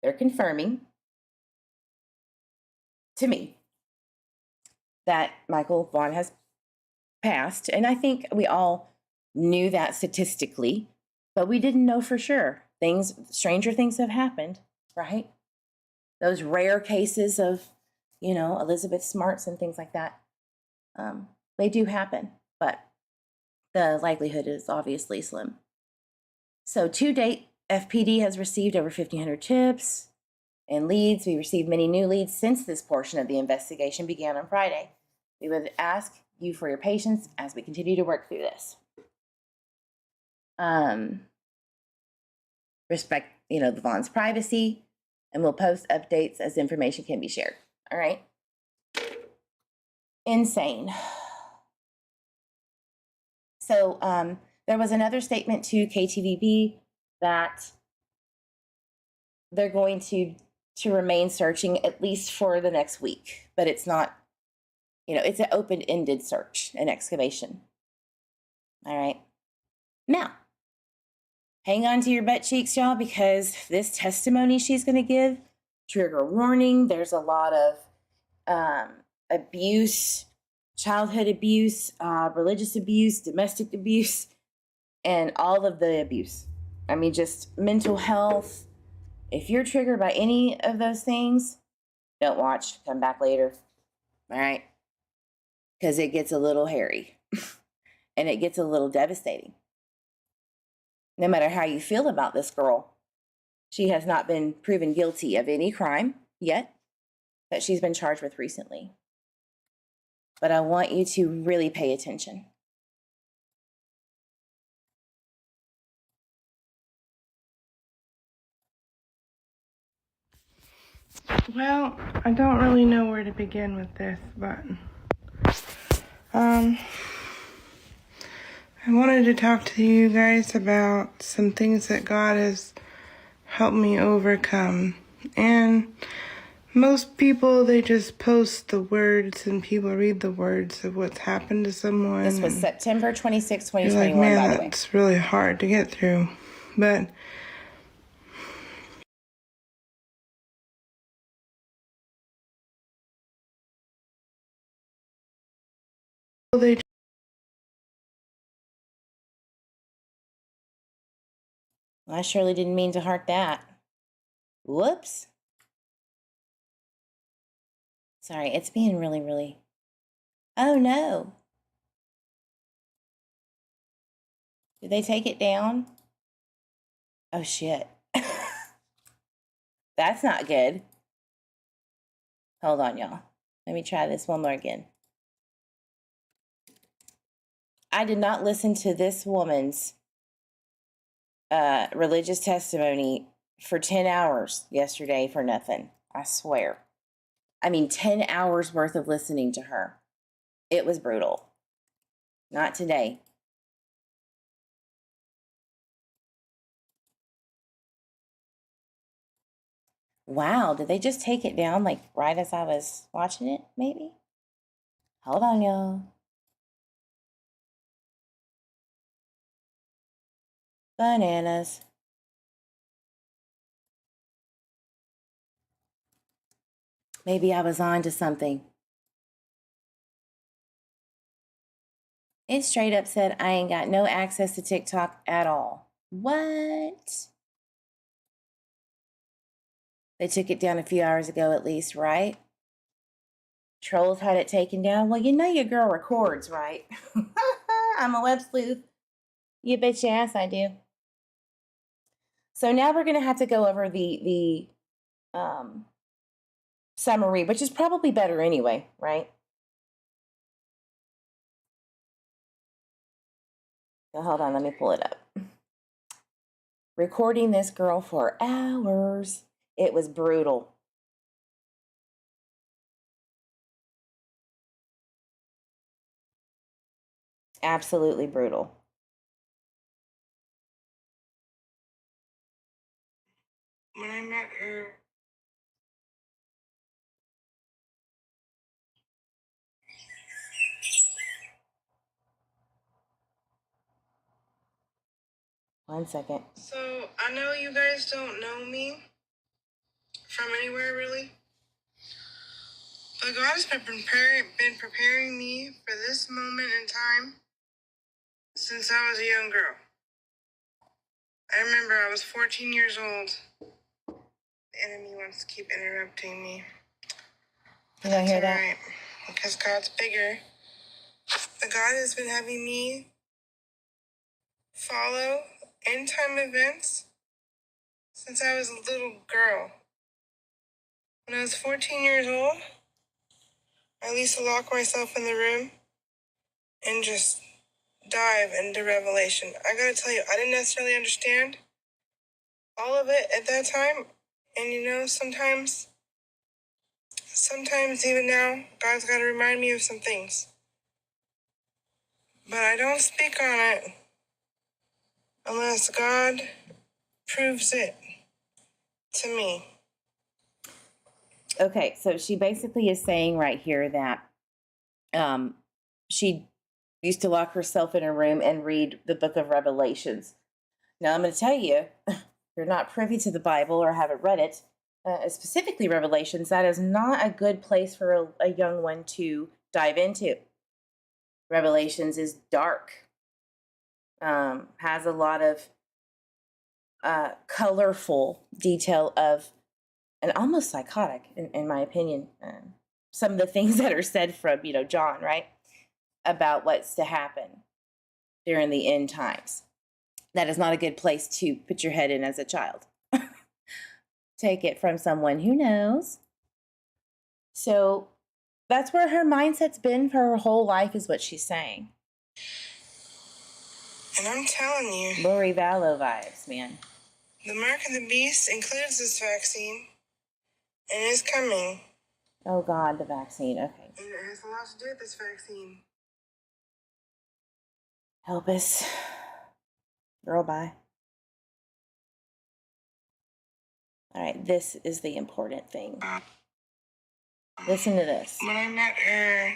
Speaker 2: they're confirming to me that Michael Vaughan has passed. And I think we all knew that statistically, but we didn't know for sure. Stranger things have happened, right? Those rare cases of, Elizabeth Smarts and things like that, they do happen, but the likelihood is obviously slim. So to date, FPD has received over 1,500 tips and leads. We received many new leads since this portion of the investigation began on Friday. We would ask you for your patience as we continue to work through this. Respect, the Vaughn's privacy, and we'll post updates as information can be shared. All right? Insane. So there was another statement to KTVB that they're going to remain searching at least for the next week, but it's not, it's an open-ended search and excavation. All right. Now, hang on to your butt cheeks, y'all, because this testimony she's going to give, trigger warning, there's a lot of abuse, childhood abuse, religious abuse, domestic abuse. and all of the abuse. I mean, just mental health. If you're triggered by any of those things, don't watch. Come back later. All right? Because it gets a little hairy and it gets a little devastating. No matter how you feel about this girl, she has not been proven guilty of any crime yet that she's been charged with recently. But I want you to really pay attention.
Speaker 11: Well, I don't really know where to begin with this, but I wanted to talk to you guys about some things that God has helped me overcome. And most people, they just post the words and people read the words of what's happened to someone.
Speaker 2: This was September 26,
Speaker 11: You're
Speaker 2: 2021,
Speaker 11: like, man,
Speaker 2: by the way.
Speaker 11: that's really hard to get through. But they
Speaker 2: I surely didn't mean to heart that. Whoops. Sorry, it's being really, really... Oh, no. Did they take it down? Oh, shit. That's not good. Hold on, y'all. Let me try this one more again. I did not listen to this woman's religious testimony for 10 hours yesterday for nothing. I swear. I mean, 10 hours worth of listening to her. It was brutal. Not today. Wow, did they just take it down like right as I was watching it, maybe? Hold on, y'all. Bananas. Maybe I was on to something. It straight up said I ain't got no access to TikTok at all. What? They took it down a few hours ago at least, right? Trolls had it taken down. Well, you know your girl records, right? I'm a web sleuth. You bet your ass I do. So now we're going to have to go over the summary, which is probably better anyway, right? So hold on, let me pull it up. Recording this girl for hours. It was brutal. Absolutely brutal.
Speaker 11: when I met her,
Speaker 2: One second.
Speaker 11: so I know you guys don't know me from anywhere really, but God has been preparing me for this moment in time since I was a young girl. I remember I was 14 years old. The enemy wants to keep interrupting me.
Speaker 2: You don't hear that?
Speaker 11: Right, because God's bigger. But God has been having me follow end time events since I was a little girl. When I was 14 years old, I used to lock myself in the room and just dive into Revelation. I gotta tell you, I didn't necessarily understand all of it at that time. And you know, sometimes even now, God's gotta remind me of some things. But I don't speak on it unless God proves it to me.
Speaker 2: Okay, so she basically is saying right here that she used to lock herself in a room and read the book of Revelations. Now, I'm going to tell you, if you're not privy to the Bible or haven't read it, specifically Revelations, that is not a good place for a young one to dive into. Revelations is dark. has a lot of colorful detail of, and almost psychotic, in my opinion, some of the things that are said from, John, right? About what's to happen during the end times. That is not a good place to put your head in as a child. Take it from someone who knows. So that's where her mindset's been for her whole life, is what she's saying.
Speaker 11: And I'm telling you,
Speaker 2: Lori Vallow vibes, man.
Speaker 11: the mark of the beast includes this vaccine, and it's coming.
Speaker 2: Oh God, the vaccine. Okay.
Speaker 11: And it has a lot to do with this vaccine.
Speaker 2: Help us. Girl, bye. All right, this is the important thing. Listen to this.
Speaker 11: When I met her,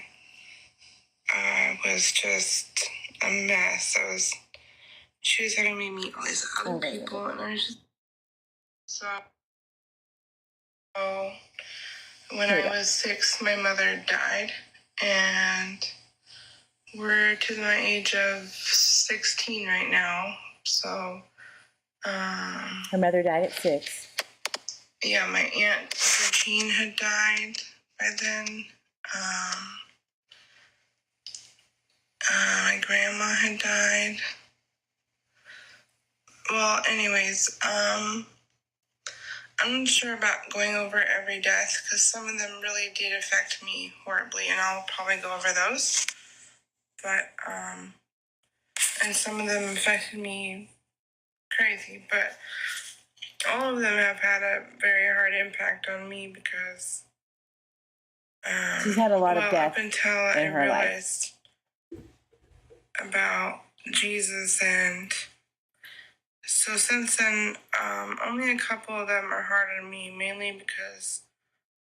Speaker 11: I was just a mess. She was having me meet all these other people, and I was just so. When I was 6, my mother died, and we're to the age of 16 right now. So,
Speaker 2: her mother died at 6.
Speaker 11: Yeah, my Aunt Regine had died by then. My grandma had died. Well, anyways, I'm not sure about going over every death because some of them really did affect me horribly, and I'll probably go over those. But, and some of them affected me crazy, but all of them have had a very hard impact on me because
Speaker 2: she's had a lot of death
Speaker 11: up until I realized about Jesus, and so since then, only a couple of them are hard on me, mainly because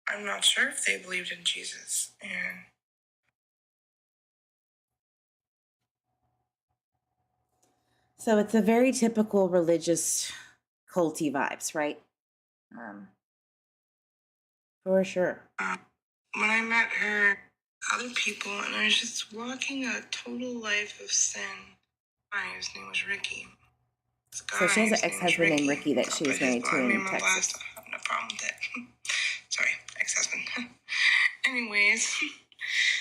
Speaker 11: I'm not sure if they believed in Jesus. And
Speaker 2: so it's a very typical religious culty vibes, right? For sure.
Speaker 11: When I met her, other people, and I was just walking a total life of sin. His name was Ricky.
Speaker 2: So she has an ex-husband named Ricky that she was married to in Texas.
Speaker 11: I have no problem with it. Sorry, ex-husband. Anyways,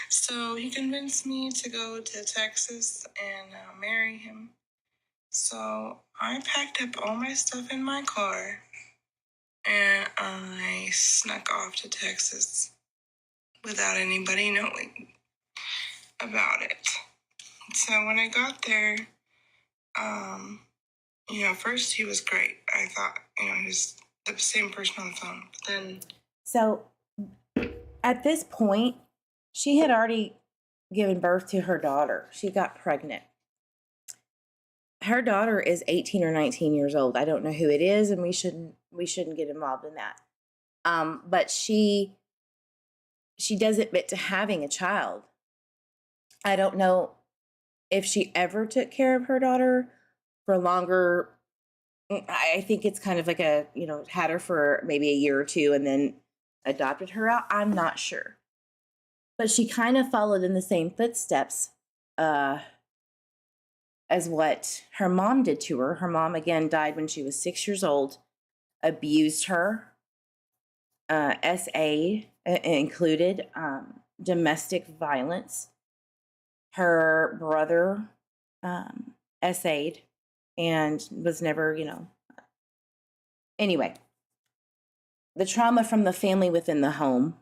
Speaker 11: so he convinced me to go to Texas and marry him. So I packed up all my stuff in my car and I snuck off to Texas without anybody knowing about it. So when I got there, first he was great. I thought, he was the same person on the phone. But then,
Speaker 2: so at this point, she had already given birth to her daughter. She got pregnant. Her daughter is 18 or 19 years old. I don't know who it is, and we shouldn't get involved in that. But she does admit to having a child. I don't know if she ever took care of her daughter for longer. I think it's kind of like had her for maybe a year or two and then adopted her out. I'm not sure. But she kind of followed in the same footsteps as what her mom did to her. Her mom, again, died when she was 6 years old, abused her, SA included, domestic violence. Her brother SA'd and was never, Anyway, the trauma from the family within the home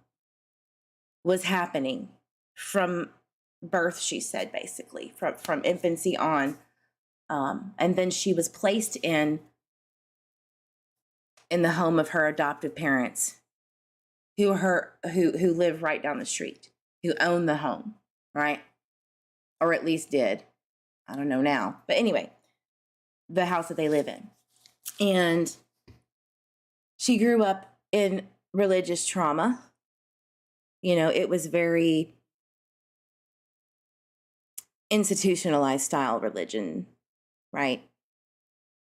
Speaker 2: was happening from birth, she said, basically, from infancy on. And then she was placed in the home of her adoptive parents who live right down the street, who own the home, right? Or at least did. I don't know now. But anyway, the house that they live in. And she grew up in religious trauma. It was very institutionalized style religion, right?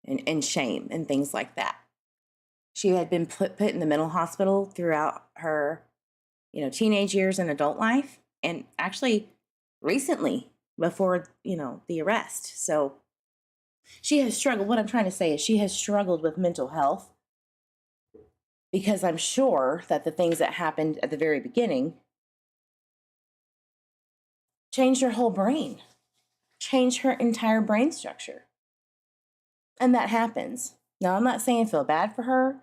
Speaker 2: And shame and things like that. She had been put in the mental hospital throughout her, teenage years and adult life. And actually recently, before, the arrest. So She has struggled. What I'm trying to say is she has struggled with mental health, because I'm sure that the things that happened at the very beginning changed her whole brain, changed her entire brain structure. And that happens. Now, I'm not saying feel bad for her.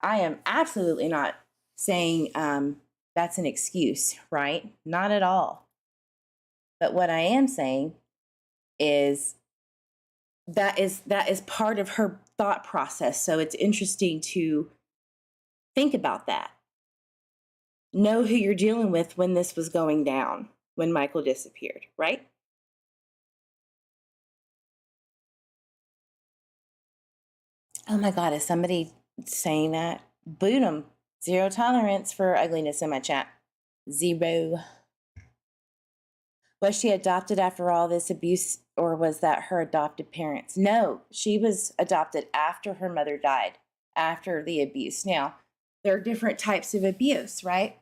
Speaker 2: I am absolutely not saying that's an excuse, right? Not at all. But what I am saying is that is part of her thought process. So it's interesting to think about that. Know who you're dealing with when this was going down, when Michael disappeared, right? Oh my God, is somebody saying that? Boot 'em. Zero tolerance for ugliness in my chat. Zero. Was she adopted after all this abuse, or was that her adopted parents? No, she was adopted after her mother died, after the abuse. Now, there are different types of abuse, right?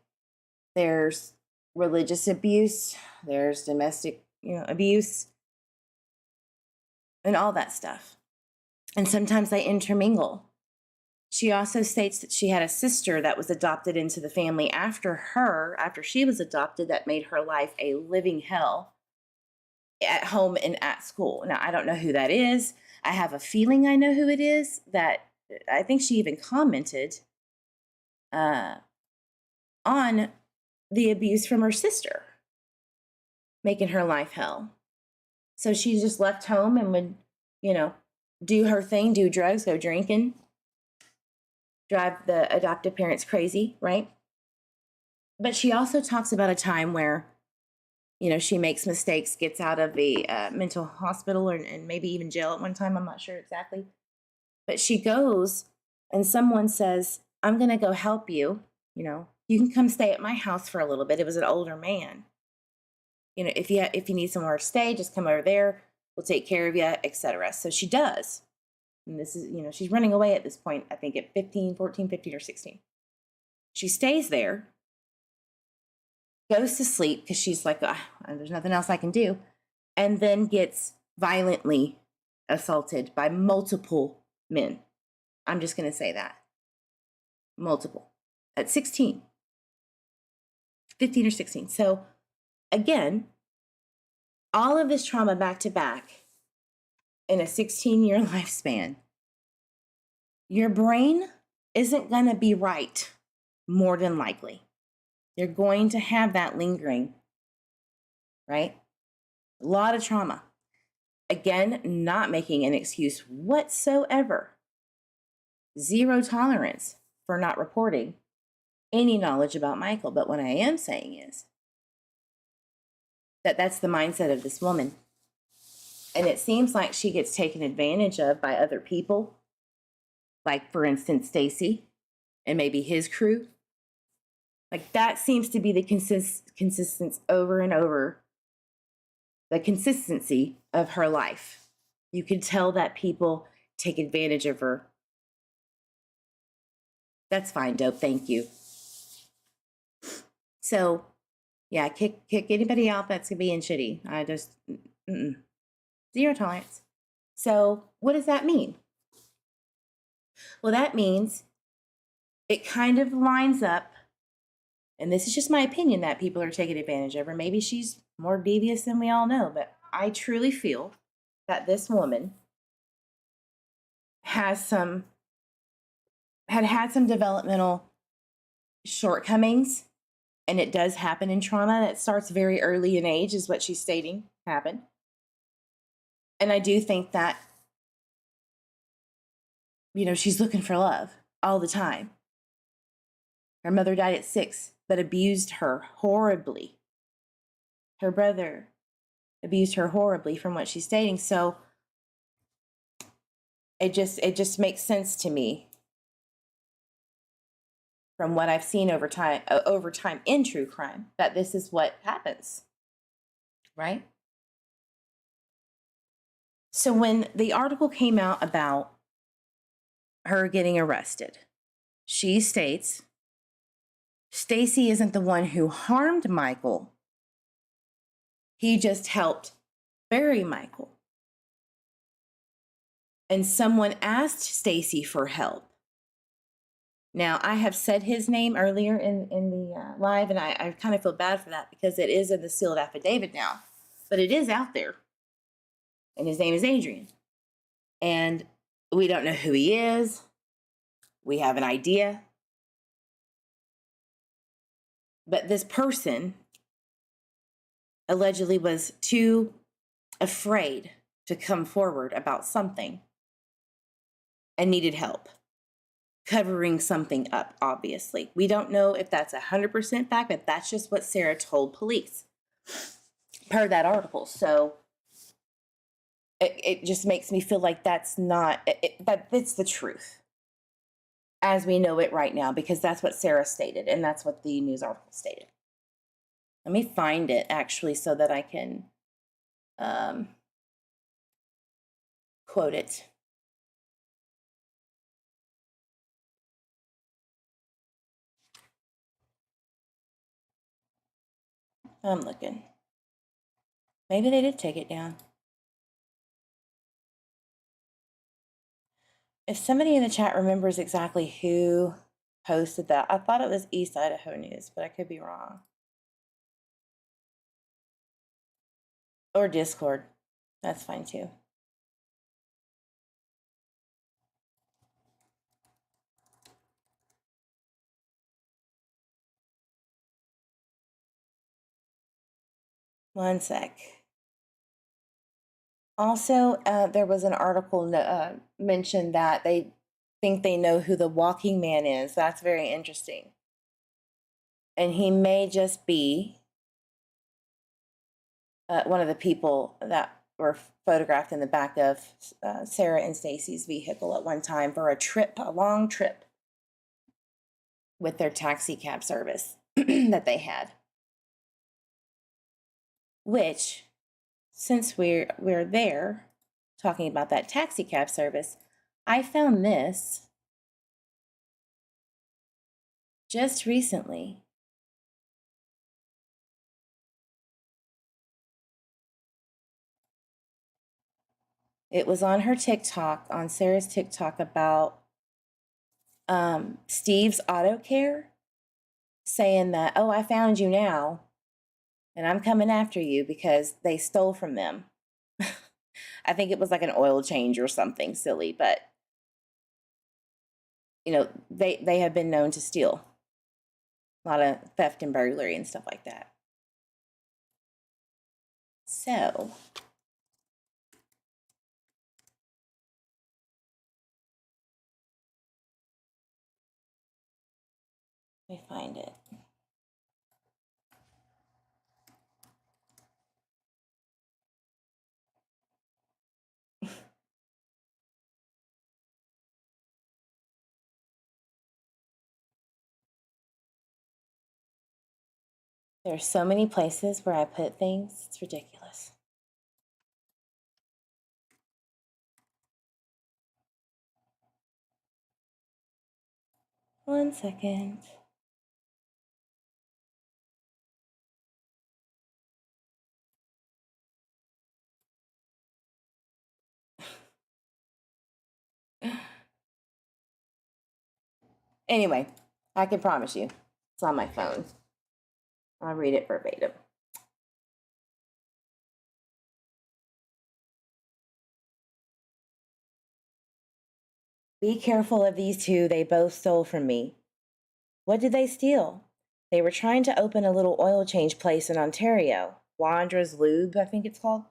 Speaker 2: There's religious abuse, there's domestic, abuse, and all that stuff. And sometimes they intermingle. She also states that she had a sister that was adopted into the family after she was adopted, that made her life a living hell at home and at school. Now, I don't know who that is. I have a feeling I know who it is. That I think she even commented on the abuse from her sister, making her life hell. So she just left home and would, do her thing, do drugs, go drinking, drive the adoptive parents crazy, right? But she also talks about a time where, she makes mistakes, gets out of the mental hospital and maybe even jail at one time. I'm not sure exactly. But she goes and someone says, I'm going to go help you. You can come stay at my house for a little bit. It was an older man. If you need somewhere to stay, just come over there. We'll take care of you, etc. So she does. And this is, she's running away at this point, I think at 15 or 16. She stays there, goes to sleep because she's like, there's nothing else I can do, and then gets violently assaulted by multiple men. I'm just going to say that. Multiple. At 16. 15 or 16. So, again, all of this trauma back to back in a 16-year lifespan, your brain isn't going to be right, more than likely. You're going to have that lingering, right? A lot of trauma. Again, not making an excuse whatsoever. Zero tolerance for not reporting any knowledge about Michael. But what I am saying is that that's the mindset of this woman. And it seems like she gets taken advantage of by other people. Like, for instance, Stacy and maybe his crew. Like, that seems to be the consistency over and over. The consistency of her life. You can tell that people take advantage of her. That's fine, dope. Thank you. So, yeah, kick anybody out that's being shitty. I just, zero tolerance. So, what does that mean? Well, that means it kind of lines up, and this is just my opinion, that people are taking advantage of her. Maybe she's more devious than we all know, but I truly feel that this woman had some developmental shortcomings, and it does happen in trauma. That starts very early in age, is what she's stating happened. And I do think that, she's looking for love all the time. Her mother died at 6, but abused her horribly. Her brother abused her horribly, from what she's stating. So it just makes sense to me, from what I've seen over time in true crime, that this is what happens, right? So when the article came out about her getting arrested, she states, Stacy isn't the one who harmed Michael. He just helped bury Michael. and someone asked Stacy for help. Now, I have said his name earlier in the live, and I kind of feel bad for that because it is in the sealed affidavit now, but it is out there. And his name is Adrian. And we don't know who he is. We have an idea. But this person allegedly was too afraid to come forward about something and needed help covering something up, obviously. We don't know if that's 100% fact, but that's just what Sarah told police per that article. So it just makes me feel like that's not, that it's the truth as we know it right now, because that's what Sarah stated, and that's what the news article stated. Let me find it, actually, so that I can quote it. I'm looking. Maybe they did take it down. If somebody in the chat remembers exactly who posted that, I thought it was East Idaho News, but I could be wrong. Or Discord. That's fine too. One sec. Also, there was an article mentioned that they think they know who the walking man is. That's very interesting. And he may just be one of the people that were photographed in the back of Sarah and Stacy's vehicle at one time for a long trip with their taxi cab service that they had. Which, since we're there talking about that taxi cab service, I found this just recently. It was on her TikTok, on Sarah's TikTok, about Steve's Auto Care, saying that, oh, I found you now, and I'm coming after you because they stole from them. I think it was like an oil change or something silly, but, you know, they have been known to steal. A lot of theft and burglary and stuff like that. So, let me find it. There are so many places where I put things, it's ridiculous. One second. Anyway, I can promise you, it's on my phone. I'll read it verbatim. Be careful of these two, they both stole from me. What did they steal? They were trying to open a little oil change place in Ontario, Wondra's Lube, I think it's called.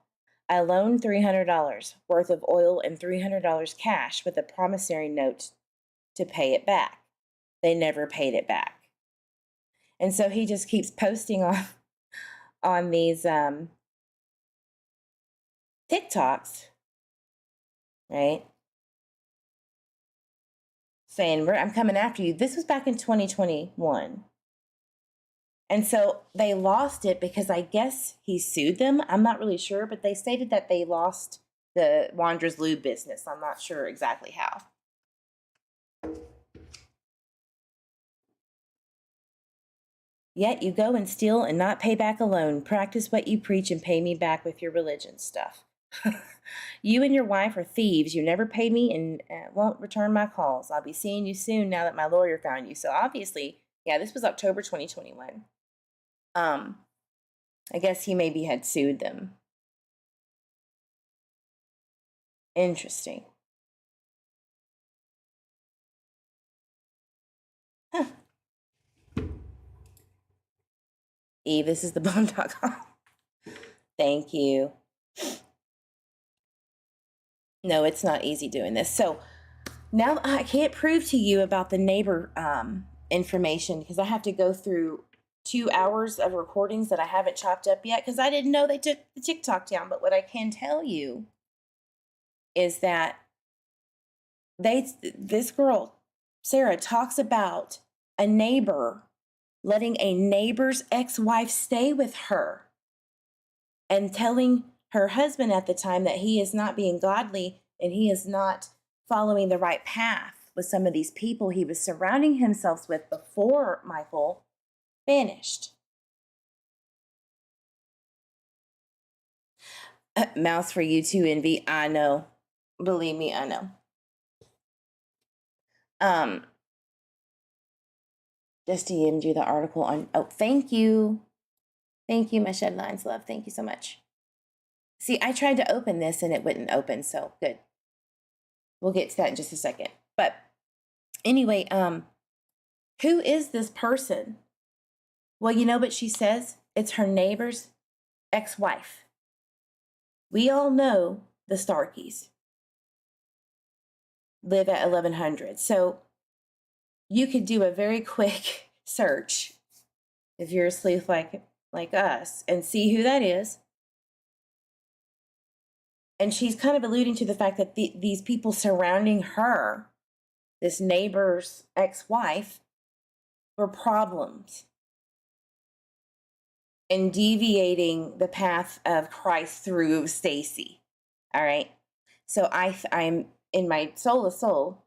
Speaker 2: I loaned $300 worth of oil and $300 cash with a promissory note to pay it back. They never paid it back. And so he just keeps posting on these TikToks, right? Saying, I'm coming after you. This was back in 2021. And so they lost it because I guess he sued them. I'm not really sure, but they stated that they lost the Wandra's Lube business. I'm not sure exactly how. Yet you go and steal and not pay back a loan. Practice what you preach and pay me back with your religion stuff. You and your wife are thieves. You never paid me and won't return my calls. I'll be seeing you soon now that my lawyer found you. So obviously, yeah, this was October 2021. I guess he maybe had sued them. Interesting. Huh. Eve, this is the bomb.com. Thank you. No, it's not easy doing this. So now I can't prove to you about the neighbor information because I have to go through 2 hours of recordings that I haven't chopped up yet because I didn't know they took the TikTok down. But what I can tell you is that this girl, Sarah, talks about a neighbor letting a neighbor's ex-wife stay with her and telling her husband at the time that he is not being godly and he is not following the right path with some of these people he was surrounding himself with before Michael vanished. Mouse for you too, Envy. I know. Believe me, I know. Just DM'd you the article on, oh, thank you. Thank you, my Shed Lines love. Thank you so much. See, I tried to open this and it wouldn't open, so good. We'll get to that in just a second. But anyway, who is this person? Well, you know what she says? It's her neighbor's ex-wife. We all know the Starkeys live at 1100. So you could do a very quick search if you're a sleuth like us and see who that is. And she's kind of alluding to the fact that these people surrounding her, this neighbor's ex-wife, were problems in deviating the path of Christ through Stacy. All right. So I'm in my soul of soul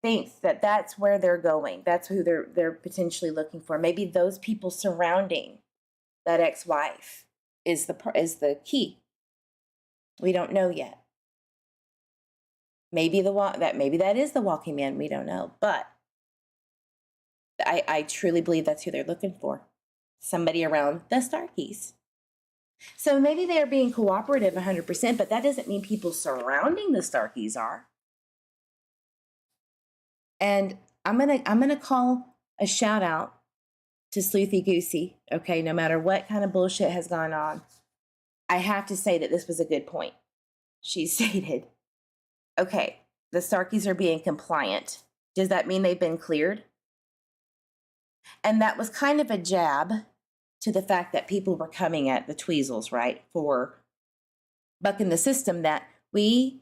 Speaker 2: thinks that that's where they're going. That's who they're potentially looking for. Maybe those people surrounding that ex-wife is the key. We don't know yet. Maybe that is the walking man. We don't know, but I truly believe that's who they're looking for. Somebody around the Starkeys. So maybe they are being cooperative 100%, but that doesn't mean people surrounding the Starkeys are. And I'm gonna call a shout out to Sleuthy Goosey. Okay, no matter what kind of bullshit has gone on, I have to say that this was a good point. She stated, okay, the Starkeys are being compliant. Does that mean they've been cleared? And that was kind of a jab to the fact that people were coming at the Tweezels, right, for bucking the system that the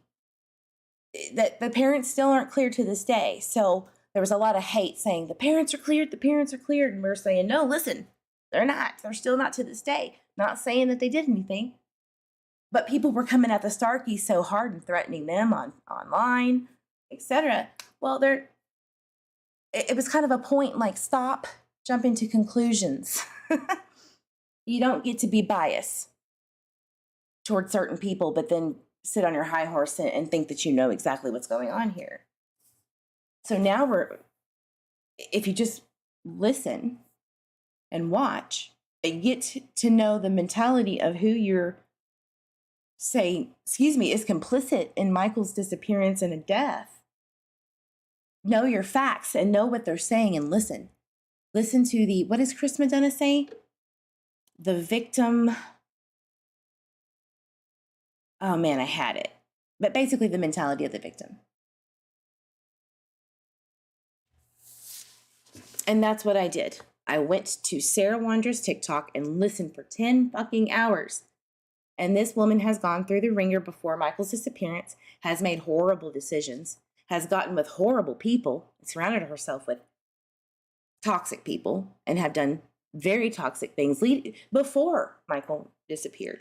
Speaker 2: parents still aren't cleared to this day. So there was a lot of hate saying the parents are cleared, and we're saying, no, listen, they're not. They're still not to this day. Not saying that they did anything. But people were coming at the Starkeys so hard and threatening them online, etc. Well, it was kind of a point like, stop jumping to conclusions. You don't get to be biased towards certain people, but then sit on your high horse and think that you know exactly what's going on here. So now if you just listen and watch and get to know the mentality of who you're saying, is complicit in Michael's disappearance and a death. Know your facts and know what they're saying and listen. Listen to what does Chris Madonna say? The victim. Oh man, I had it. But basically the mentality of the victim. And that's what I did. I went to Sarah Wondra's TikTok and listened for 10 fucking hours. And this woman has gone through the ringer before Michael's disappearance, has made horrible decisions, has gotten with horrible people, surrounded herself with toxic people, and have done very toxic things before Michael disappeared.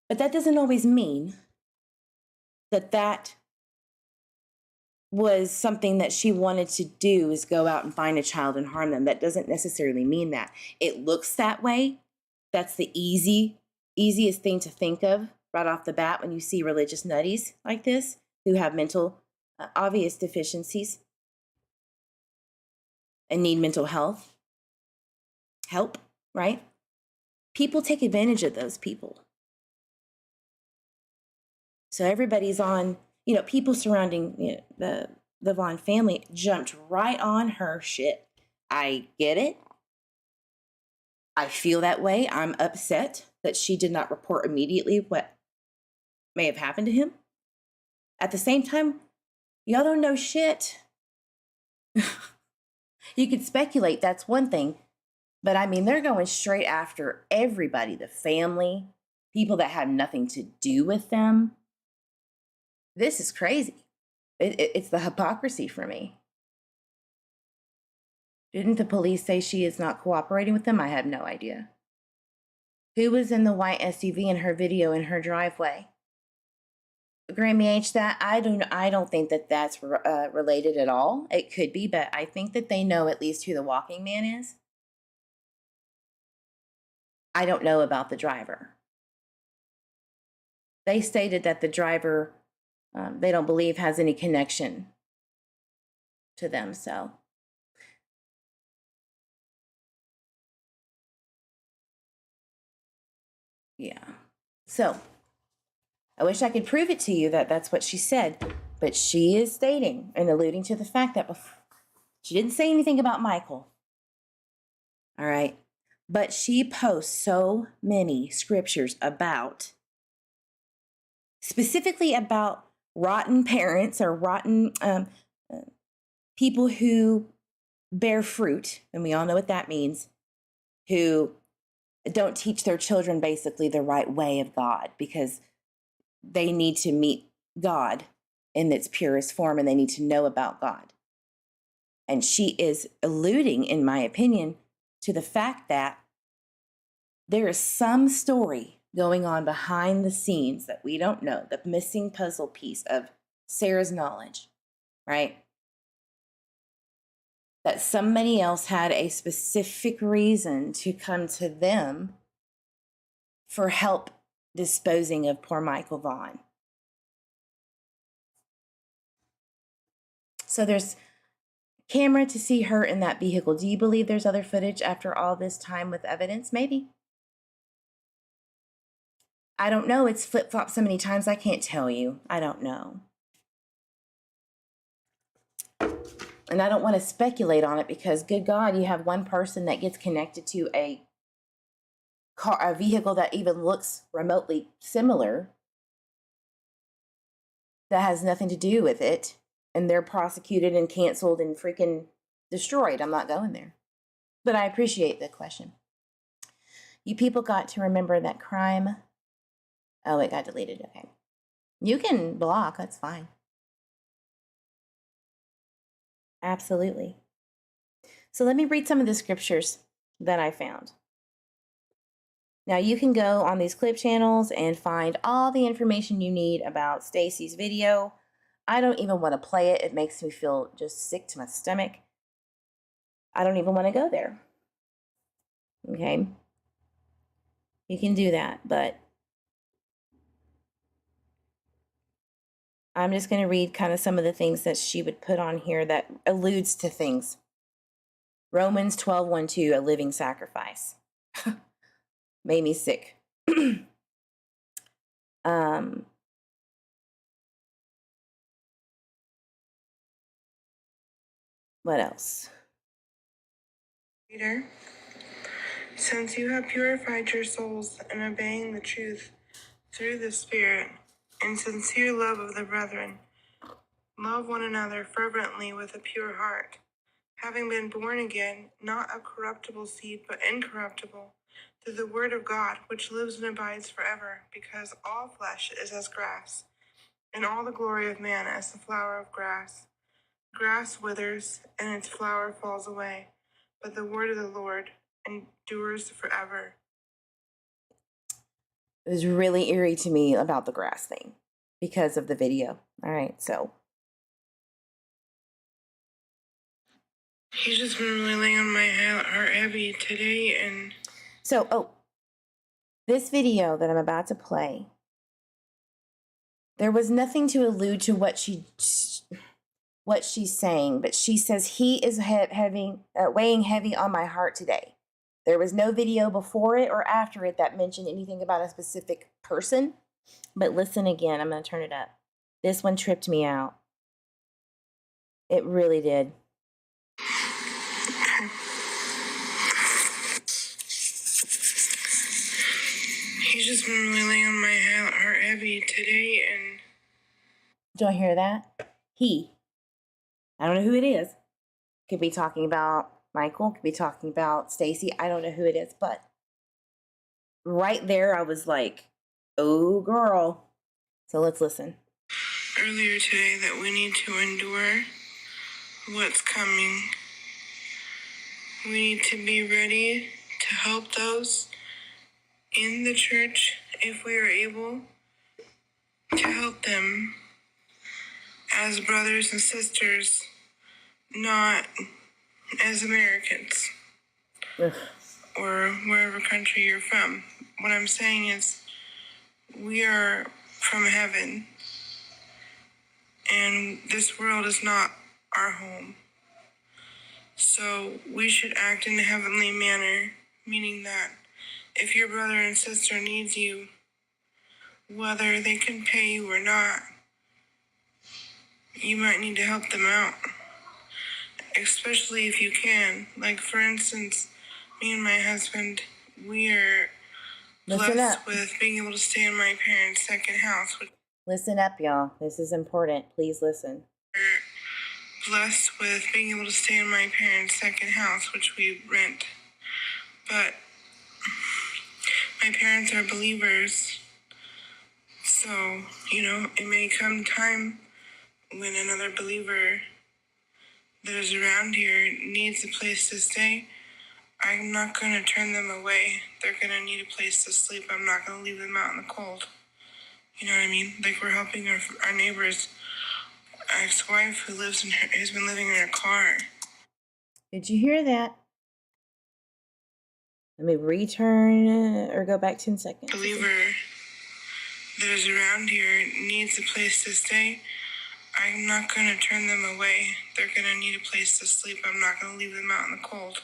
Speaker 2: But that doesn't always mean that was something that she wanted to do, is go out and find a child and harm them. That doesn't necessarily mean that. It looks that way. That's the easiest thing to think of right off the bat when you see religious nutties like this who have mental obvious deficiencies and need mental health help, right? People take advantage of those people. So everybody's on, people surrounding the Vaughan family jumped right on her shit. I get it. I feel that way. I'm upset that she did not report immediately what may have happened to him. At the same time, y'all don't know shit. You could speculate, that's one thing. But I mean, they're going straight after everybody, the family, people that have nothing to do with them. This is crazy. It's the hypocrisy for me. Didn't the police say she is not cooperating with them? I have no idea. Who was in the white SUV in her video in her driveway? Grammy H, that I don't think that that's related at all. It could be, but I think that they know at least who the walking man is. I don't know about the driver. They stated that the driver, they don't believe has any connection to them, so. Yeah. So, I wish I could prove it to you that that's what she said, but she is stating and alluding to the fact that she didn't say anything about Michael. All right. But she posts so many scriptures specifically about rotten parents or rotten people who bear fruit, and we all know what that means, who don't teach their children basically the right way of God because they need to meet God in its purest form and they need to know about God. And she is alluding, in my opinion, to the fact that there is some story going on behind the scenes that we don't know, the missing puzzle piece of Sarah's knowledge, right? That somebody else had a specific reason to come to them for help disposing of poor Michael Vaughan. So there's camera to see her in that vehicle. Do you believe there's other footage after all this time with evidence? Maybe. I don't know. It's flip-flopped so many times I can't tell you. I don't know. And I don't want to speculate on it because, good God, you have one person that gets connected to a vehicle that even looks remotely similar that has nothing to do with it, and they're prosecuted and canceled and freaking destroyed. I'm not going there. But I appreciate the question. You people got to remember that crime... Oh, it got deleted. Okay. You can block. That's fine. Absolutely. So let me read some of the scriptures that I found. Now you can go on these clip channels and find all the information you need about Stacy's video. I don't even want to play it. It makes me feel just sick to my stomach. I don't even want to go there. Okay. You can do that, but I'm just going to read kind of some of the things that she would put on here that alludes to things. Romans 12:1-2, a living sacrifice. Made me sick. What else?
Speaker 11: Peter, since you have purified your souls in obeying the truth through the Spirit, in sincere love of the brethren, love one another fervently with a pure heart, having been born again, not of corruptible seed, but incorruptible, through the word of God, which lives and abides forever, because all flesh is as grass, and all the glory of man as the flower of grass. Grass withers, and its flower falls away, but the word of the Lord endures forever.
Speaker 2: It was really eerie to me about the grass thing because of the video. All right, so.
Speaker 11: He's just been really laying on my heart heavy today, and...
Speaker 2: So, this video that I'm about to play There was nothing to allude to what she's saying, but she says he is weighing heavy on my heart today. There was no video before it or after it that mentioned anything about a specific person. But listen again, I'm going to turn it up. This one tripped me out. It really did.
Speaker 11: He's just been really laying on my heart heavy today, and
Speaker 2: Do I hear that? He. I don't know who it is. Could be talking about Michael, could be talking about Stacy. I don't know who it is, but right there I was like, oh girl. So let's listen.
Speaker 11: earlier today that we need to endure what's coming. We need to be ready to help those in the church if we are able to help them as brothers and sisters, not as Americans.
Speaker 2: Ugh.
Speaker 11: Or wherever country you're from. What I'm saying is we are from heaven, and this world is not our home. So we should act in a heavenly manner, meaning that if your brother and sister needs you, whether they can pay you or not, you might need to help them out, especially if you can. Like, for instance, me and my husband, we are blessed with being able to stay in my parents' second house.
Speaker 2: Listen up, y'all. This is important. Please listen.
Speaker 11: We're blessed with being able to stay in my parents' second house, which we rent. But my parents are believers. So, it may come time when another believer that is around here needs a place to stay. I'm not going to turn them away. They're going to need a place to sleep. I'm not going to leave them out in the cold. You know what I mean? Like, we're helping our neighbor's ex-wife who's been living in her car.
Speaker 2: Did you hear that? Let me return or go back 10 seconds.
Speaker 11: Believer that is around here needs a place to stay. I'm not going to turn them away. They're going to need a place to sleep. I'm not going to leave them out in the cold.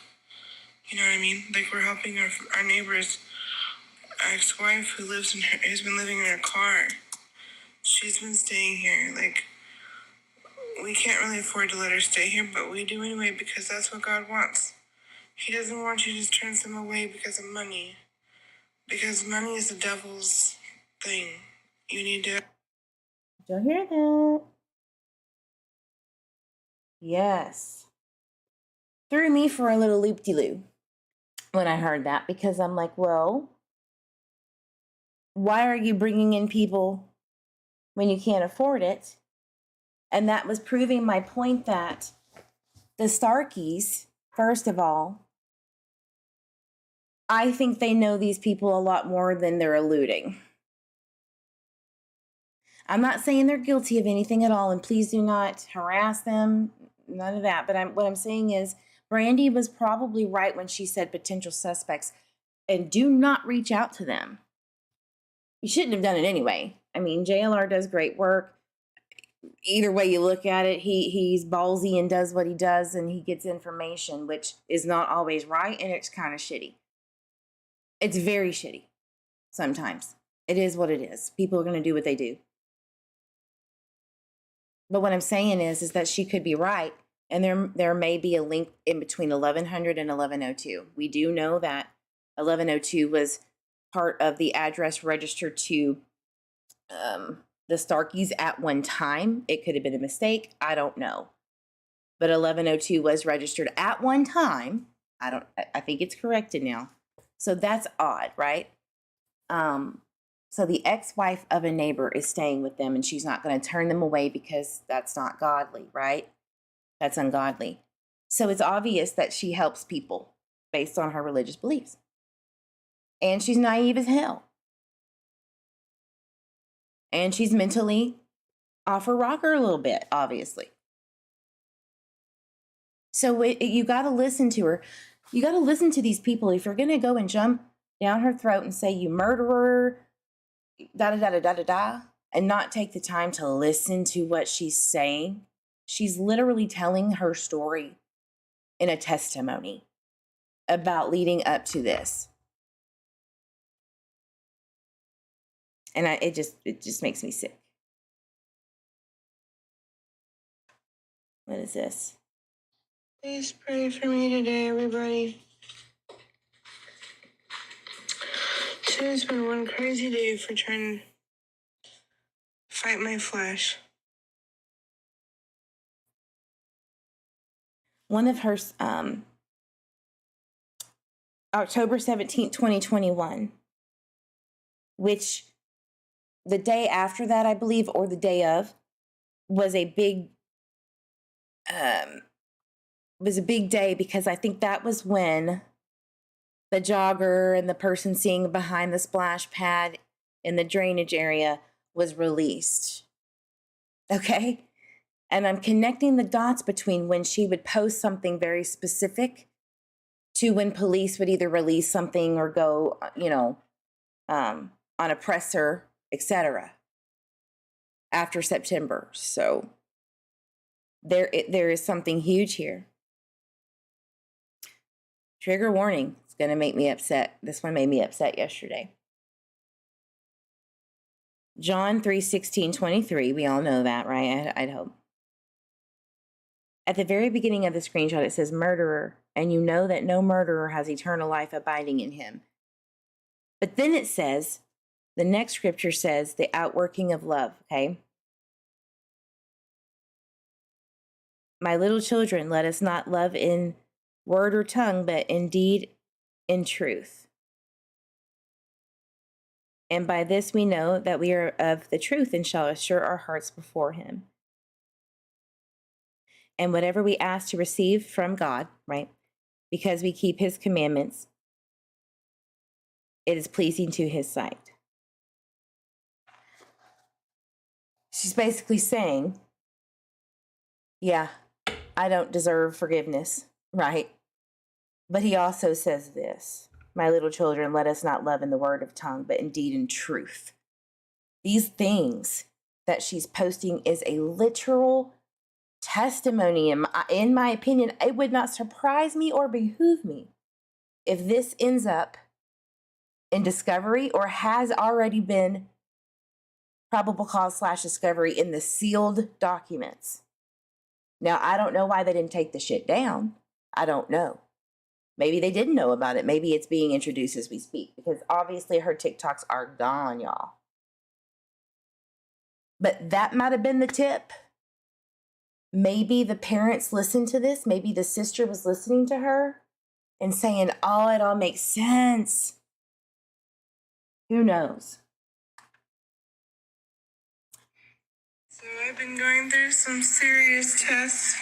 Speaker 11: You know what I mean? Like, we're helping our neighbor's ex-wife who's been living in her car. She's been staying here. Like, we can't really afford to let her stay here, but we do anyway because that's what God wants. He doesn't want you to just turn them away because of money. Because money is the devil's thing. You need to...
Speaker 2: Did y'all hear that? Yes. Threw me for a little loop-de-loo when I heard that, because I'm like, well, why are you bringing in people when you can't afford it? And that was proving my point that the Starkeys, first of all, I think they know these people a lot more than they're alluding. I'm not saying they're guilty of anything at all, and please do not harass them, none of that. But what I'm saying is Brandy was probably right when she said potential suspects, and do not reach out to them. You shouldn't have done it anyway. I mean, JLR does great work. Either way you look at it, he's ballsy and does what he does, and he gets information, which is not always right, and it's kind of shitty. It's very shitty sometimes. It is what it is. People are going to do what they do. But what I'm saying is that she could be right, and there may be a link in between 1100 and 1102. We do know that 1102 was part of the address registered to the Starkeys at one time. It could have been a mistake. I don't know. But 1102 was registered at one time. I think it's corrected now. So that's odd, right? So the ex-wife of a neighbor is staying with them, and she's not going to turn them away because that's not godly, right? That's ungodly. So it's obvious that she helps people based on her religious beliefs. And she's naive as hell. And she's mentally off her rocker a little bit, obviously. So you got to listen to her. You got to listen to these people. If you're going to go and jump down her throat and say, you murderer, da-da-da-da-da-da-da, and not take the time to listen to what she's saying, she's literally telling her story in a testimony about leading up to this. And it just makes me sick. What is this?
Speaker 11: Please pray for me today, everybody. Today's been one crazy day for trying to fight my flesh.
Speaker 2: One of her, October 17th, 2021, which the day after that, I believe, or the day of, was a big day, because I think that was when the jogger and the person seeing behind the splash pad in the drainage area was released. Okay? And I'm connecting the dots between when she would post something very specific to when police would either release something or go, on a presser, etc. after September. So there is something huge here. Trigger warning. It's going to make me upset. This one made me upset yesterday. John 3:16-23. We all know that, right? I'd hope. At the very beginning of the screenshot, it says murderer, and you know that no murderer has eternal life abiding in him. But then it says, the next scripture says, the outworking of love, okay? My little children, let us not love in word or tongue, but in deed, in truth. And by this we know that we are of the truth and shall assure our hearts before him. And whatever we ask to receive from God, right, because we keep his commandments, it is pleasing to his sight. She's basically saying, yeah, I don't deserve forgiveness, right? But he also says this, my little children, let us not love in the word of tongue, but in deed and truth. These things that she's posting is a literal testimony. In my opinion, it would not surprise me or behoove me if this ends up in discovery or has already been probable cause / discovery in the sealed documents. Now, I don't know why they didn't take the shit down. I don't know. Maybe they didn't know about it. Maybe it's being introduced as we speak, because obviously her TikToks are gone, y'all. But that might have been the tip. Maybe the parents listened to this. Maybe the sister was listening to her and saying, oh, it all makes sense. Who knows?
Speaker 11: So I've been going through some serious tests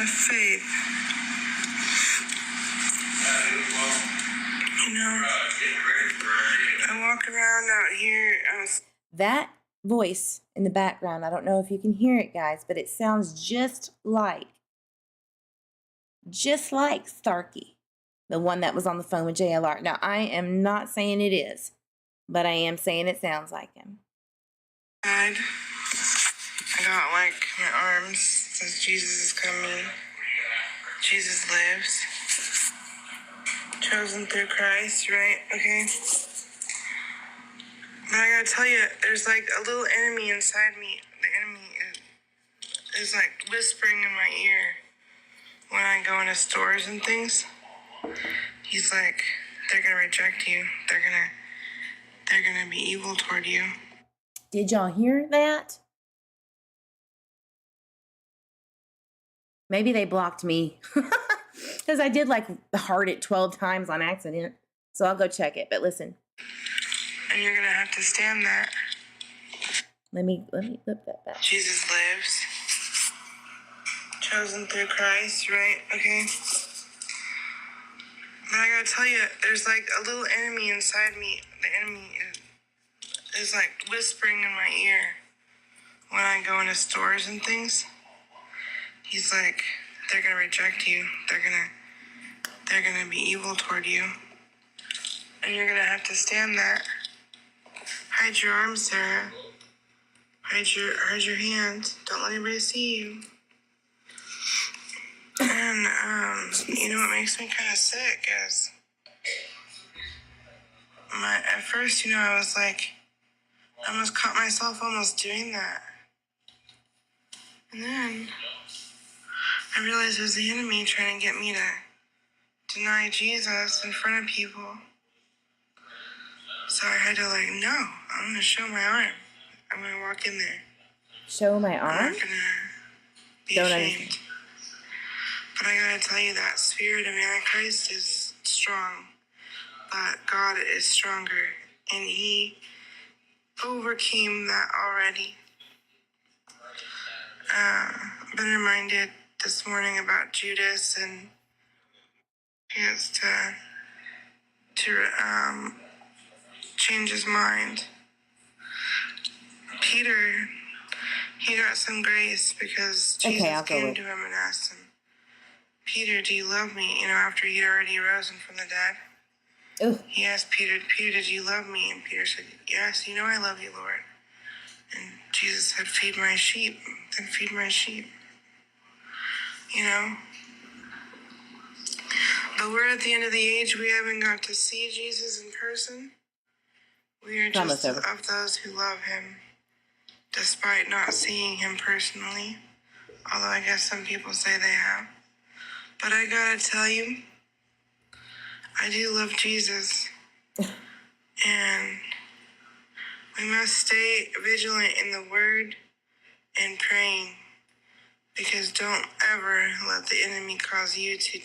Speaker 11: of faith. I walk around out here.
Speaker 2: That voice in the background, I don't know if you can hear it, guys, but it sounds just like Starkey, the one that was on the phone with JLR. Now, I am not saying it is, but I am saying it sounds like him.
Speaker 11: I got like my arms, says Jesus is coming. Jesus lives. Chosen through Christ, right? Okay. But I gotta tell you, there's like a little enemy inside me. The enemy is like whispering in my ear when I go into stores and things. He's like, they're gonna reject you. They're gonna be evil toward you.
Speaker 2: Did y'all hear that? Maybe they blocked me because I did like heart it 12 times on accident. So I'll go check it. But listen.
Speaker 11: And you're gonna have to stand that.
Speaker 2: Let me flip that back.
Speaker 11: Jesus lives. Chosen through Christ, right? Okay. But I gotta tell you, there's like a little enemy inside me. The enemy is like whispering in my ear when I go into stores and things. He's like, they're gonna reject you. They're gonna be evil toward you. And you're gonna have to stand that. Hide your arms, Sarah. Hide your hand. Don't let anybody see you. And, you know what makes me kind of sick is, at first, I was like, I almost caught myself almost doing that. And then I realized it was the enemy trying to get me to deny Jesus in front of people. So I had to no, I'm going to show my arm. I'm going to walk in there.
Speaker 2: Show my
Speaker 11: I'm
Speaker 2: arm?
Speaker 11: not going to be
Speaker 2: Don't
Speaker 11: ashamed.
Speaker 2: understand.
Speaker 11: But I got to tell you that spirit of Antichrist is strong. But God is stronger. And he overcame that already. I've been reminded this morning about Judas, and he has to change his mind. Peter, he got some grace because Jesus came to him and asked him, Peter, do you love me? After he'd already risen from the dead.
Speaker 2: Ugh.
Speaker 11: He asked Peter, did you love me? And Peter said, yes, I love you, Lord. And Jesus said, feed my sheep, then feed my sheep. But we're at the end of the age. We haven't got to see Jesus in person. We are just of those who love him, despite not seeing him personally. Although I guess some people say they have. But I gotta tell you, I do love Jesus. And we must stay vigilant in the word and praying. Because don't ever let the enemy cause you to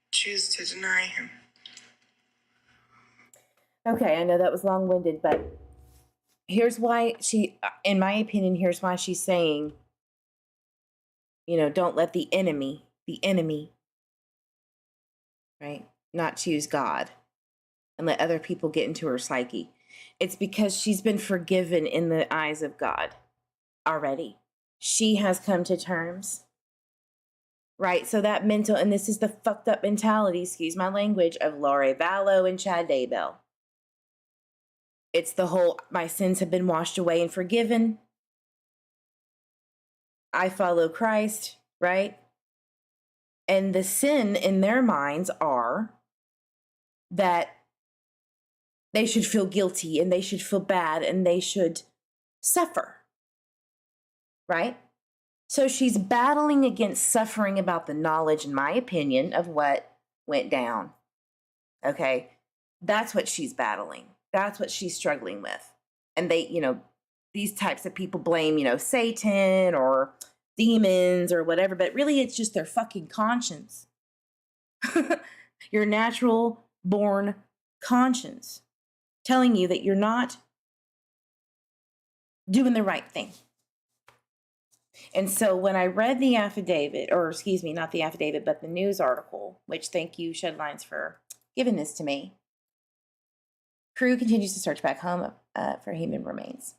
Speaker 11: choose to deny him.
Speaker 2: Okay, I know that was long-winded, but here's why in my opinion, here's why she's saying, don't let the enemy, right, not choose God and let other people get into her psyche. It's because she's been forgiven in the eyes of God already. She has come to terms, right? So that mental, and this is the fucked up mentality, excuse my language, of Lori Vallow and Chad Daybell. It's the whole, my sins have been washed away and forgiven. I follow Christ, right? And the sin in their minds are that they should feel guilty and they should feel bad and they should suffer, right? So she's battling against suffering about the knowledge, in my opinion, of what went down. Okay? That's what she's battling. That's what she's struggling with. And they, these types of people blame, Satan or demons or whatever, but really it's just their fucking conscience. Your natural born conscience telling you that you're not doing the right thing. And so when I read the affidavit, or excuse me, not the affidavit, but the news article, which thank you, Shedlines, for giving this to me. Crew continues to search back home for human remains.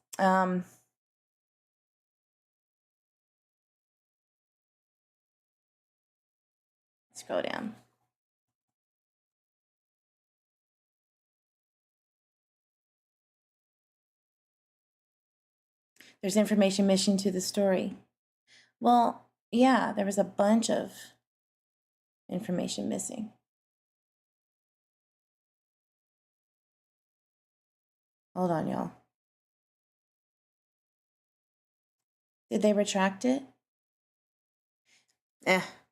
Speaker 2: Scroll down. There's information missing to the story. Well, yeah, there was a bunch of information missing. Hold on, y'all. Did they retract it?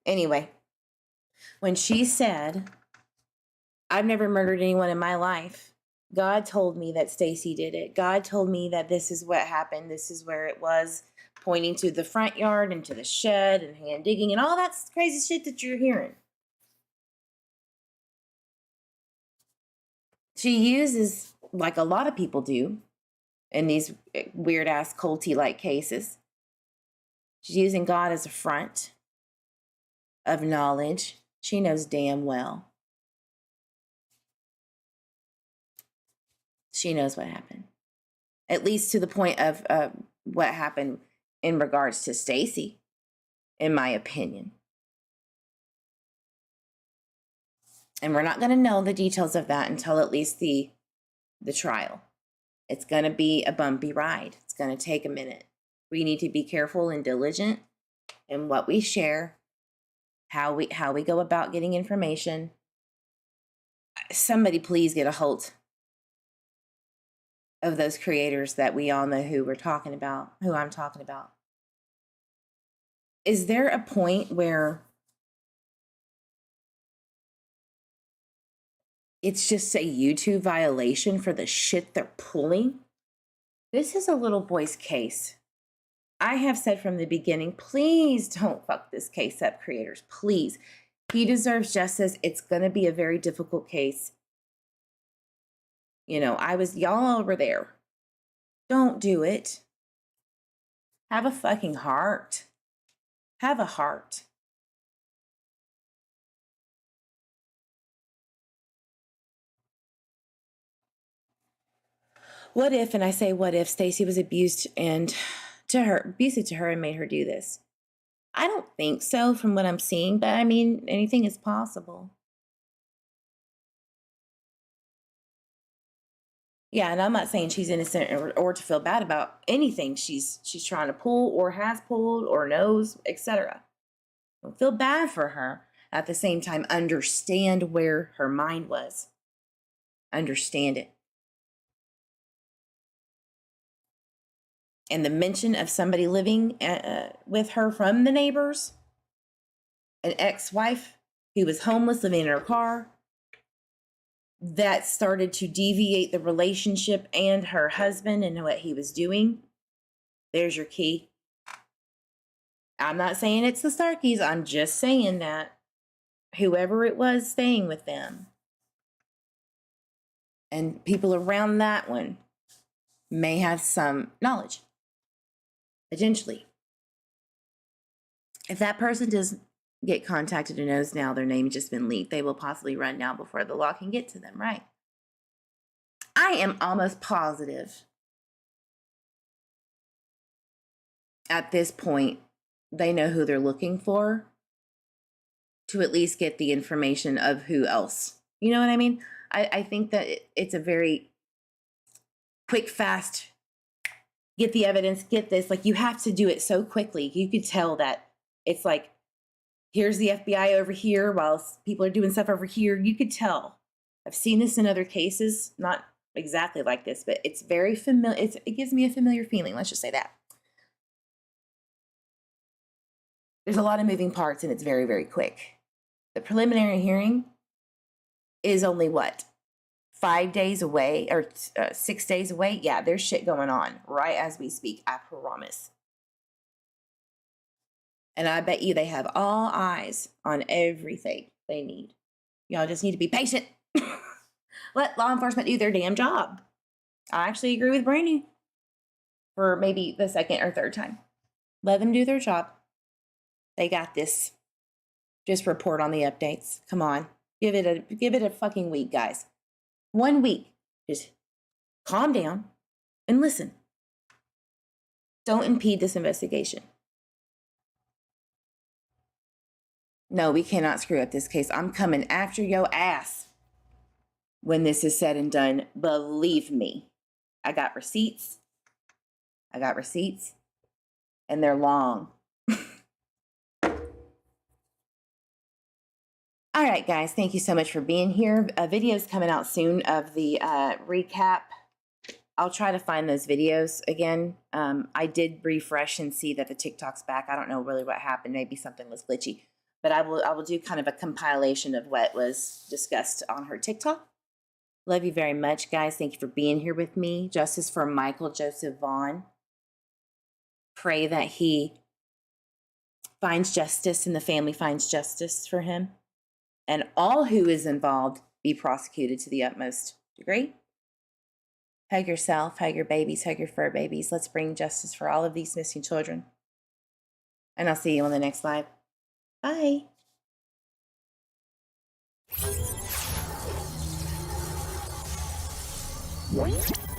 Speaker 2: Anyway, when she said, I've never murdered anyone in my life, God told me that Stacy did it. God told me that this is what happened. This is where it was, pointing to the front yard and to the shed and hand digging and all that crazy shit that you're hearing. She uses, like a lot of people do in these weird-ass culty-like cases, she's using God as a front of knowledge. She knows damn well. She knows what happened. At least to the point of what happened in regards to Stacy, in my opinion. And we're not going to know the details of that until at least the trial It's going to be a bumpy ride. It's going to take a minute. We need to be careful and diligent in what we share, how we go about getting information. Somebody please get a hold of those creators that we all know who I'm talking about. Is there a point where it's just a YouTube violation for the shit they're pulling? This is a little boy's case. I have said from the beginning, please don't fuck this case up, creators. Please. He deserves justice. It's going to be a very difficult case. You know, y'all over there. Don't do it. Have a fucking heart. Have a heart. What if, and I say what if, Stacy was abusive to her and made her do this? I don't think so from what I'm seeing, but I mean, anything is possible. Yeah, and I'm not saying she's innocent or to feel bad about anything she's trying to pull or has pulled or knows, etc. Don't feel bad for her. At the same time, understand where her mind was. Understand it. And the mention of somebody living with her from the neighbors, an ex-wife who was homeless, living in her car, that started to deviate the relationship and her husband and what he was doing. There's your key. I'm not saying it's the Starkeys. I'm just saying that whoever it was staying with them and people around that one may have some knowledge. Potentially. If that person does get contacted and knows now their name has just been leaked, they will possibly run now before the law can get to them, right? I am almost positive at this point they know who they're looking for to at least get the information of who else. You know what I mean? I think that it's a very quick, fast, get the evidence, get this. Like, you have to do it so quickly. You could tell that it's like, here's the FBI over here while people are doing stuff over here. You could tell. I've seen this in other cases, not exactly like this, but it's very familiar. It gives me a familiar feeling. Let's just say that. There's a lot of moving parts and it's very, very quick. The preliminary hearing is only what? 5 days away or 6 days away? Yeah, there's shit going on right as we speak. I promise. And I bet you they have all eyes on everything they need. Y'all just need to be patient. Let law enforcement do their damn job. I actually agree with Brandy for maybe the second or third time. Let them do their job. They got this. Just report on the updates. Come on. Give it a fucking week, guys. 1 week. Just calm down and listen. Don't impede this investigation. No, we cannot screw up this case. I'm coming after your ass when this is said and done. Believe me. I got receipts. And they're long. All right, guys, thank you so much for being here. A video is coming out soon of the recap. I'll try to find those videos again. I did refresh and see that the TikTok's back. I don't know really what happened. Maybe something was glitchy. But I will do kind of a compilation of what was discussed on her TikTok. Love you very much, guys. Thank you for being here with me. Justice for Michael Joseph Vaughan. Pray that he finds justice and the family finds justice for him. And all who is involved be prosecuted to the utmost degree. Hug yourself, hug your babies, hug your fur babies. Let's bring justice for all of these missing children. And I'll see you on the next live. Bye.
Speaker 12: What?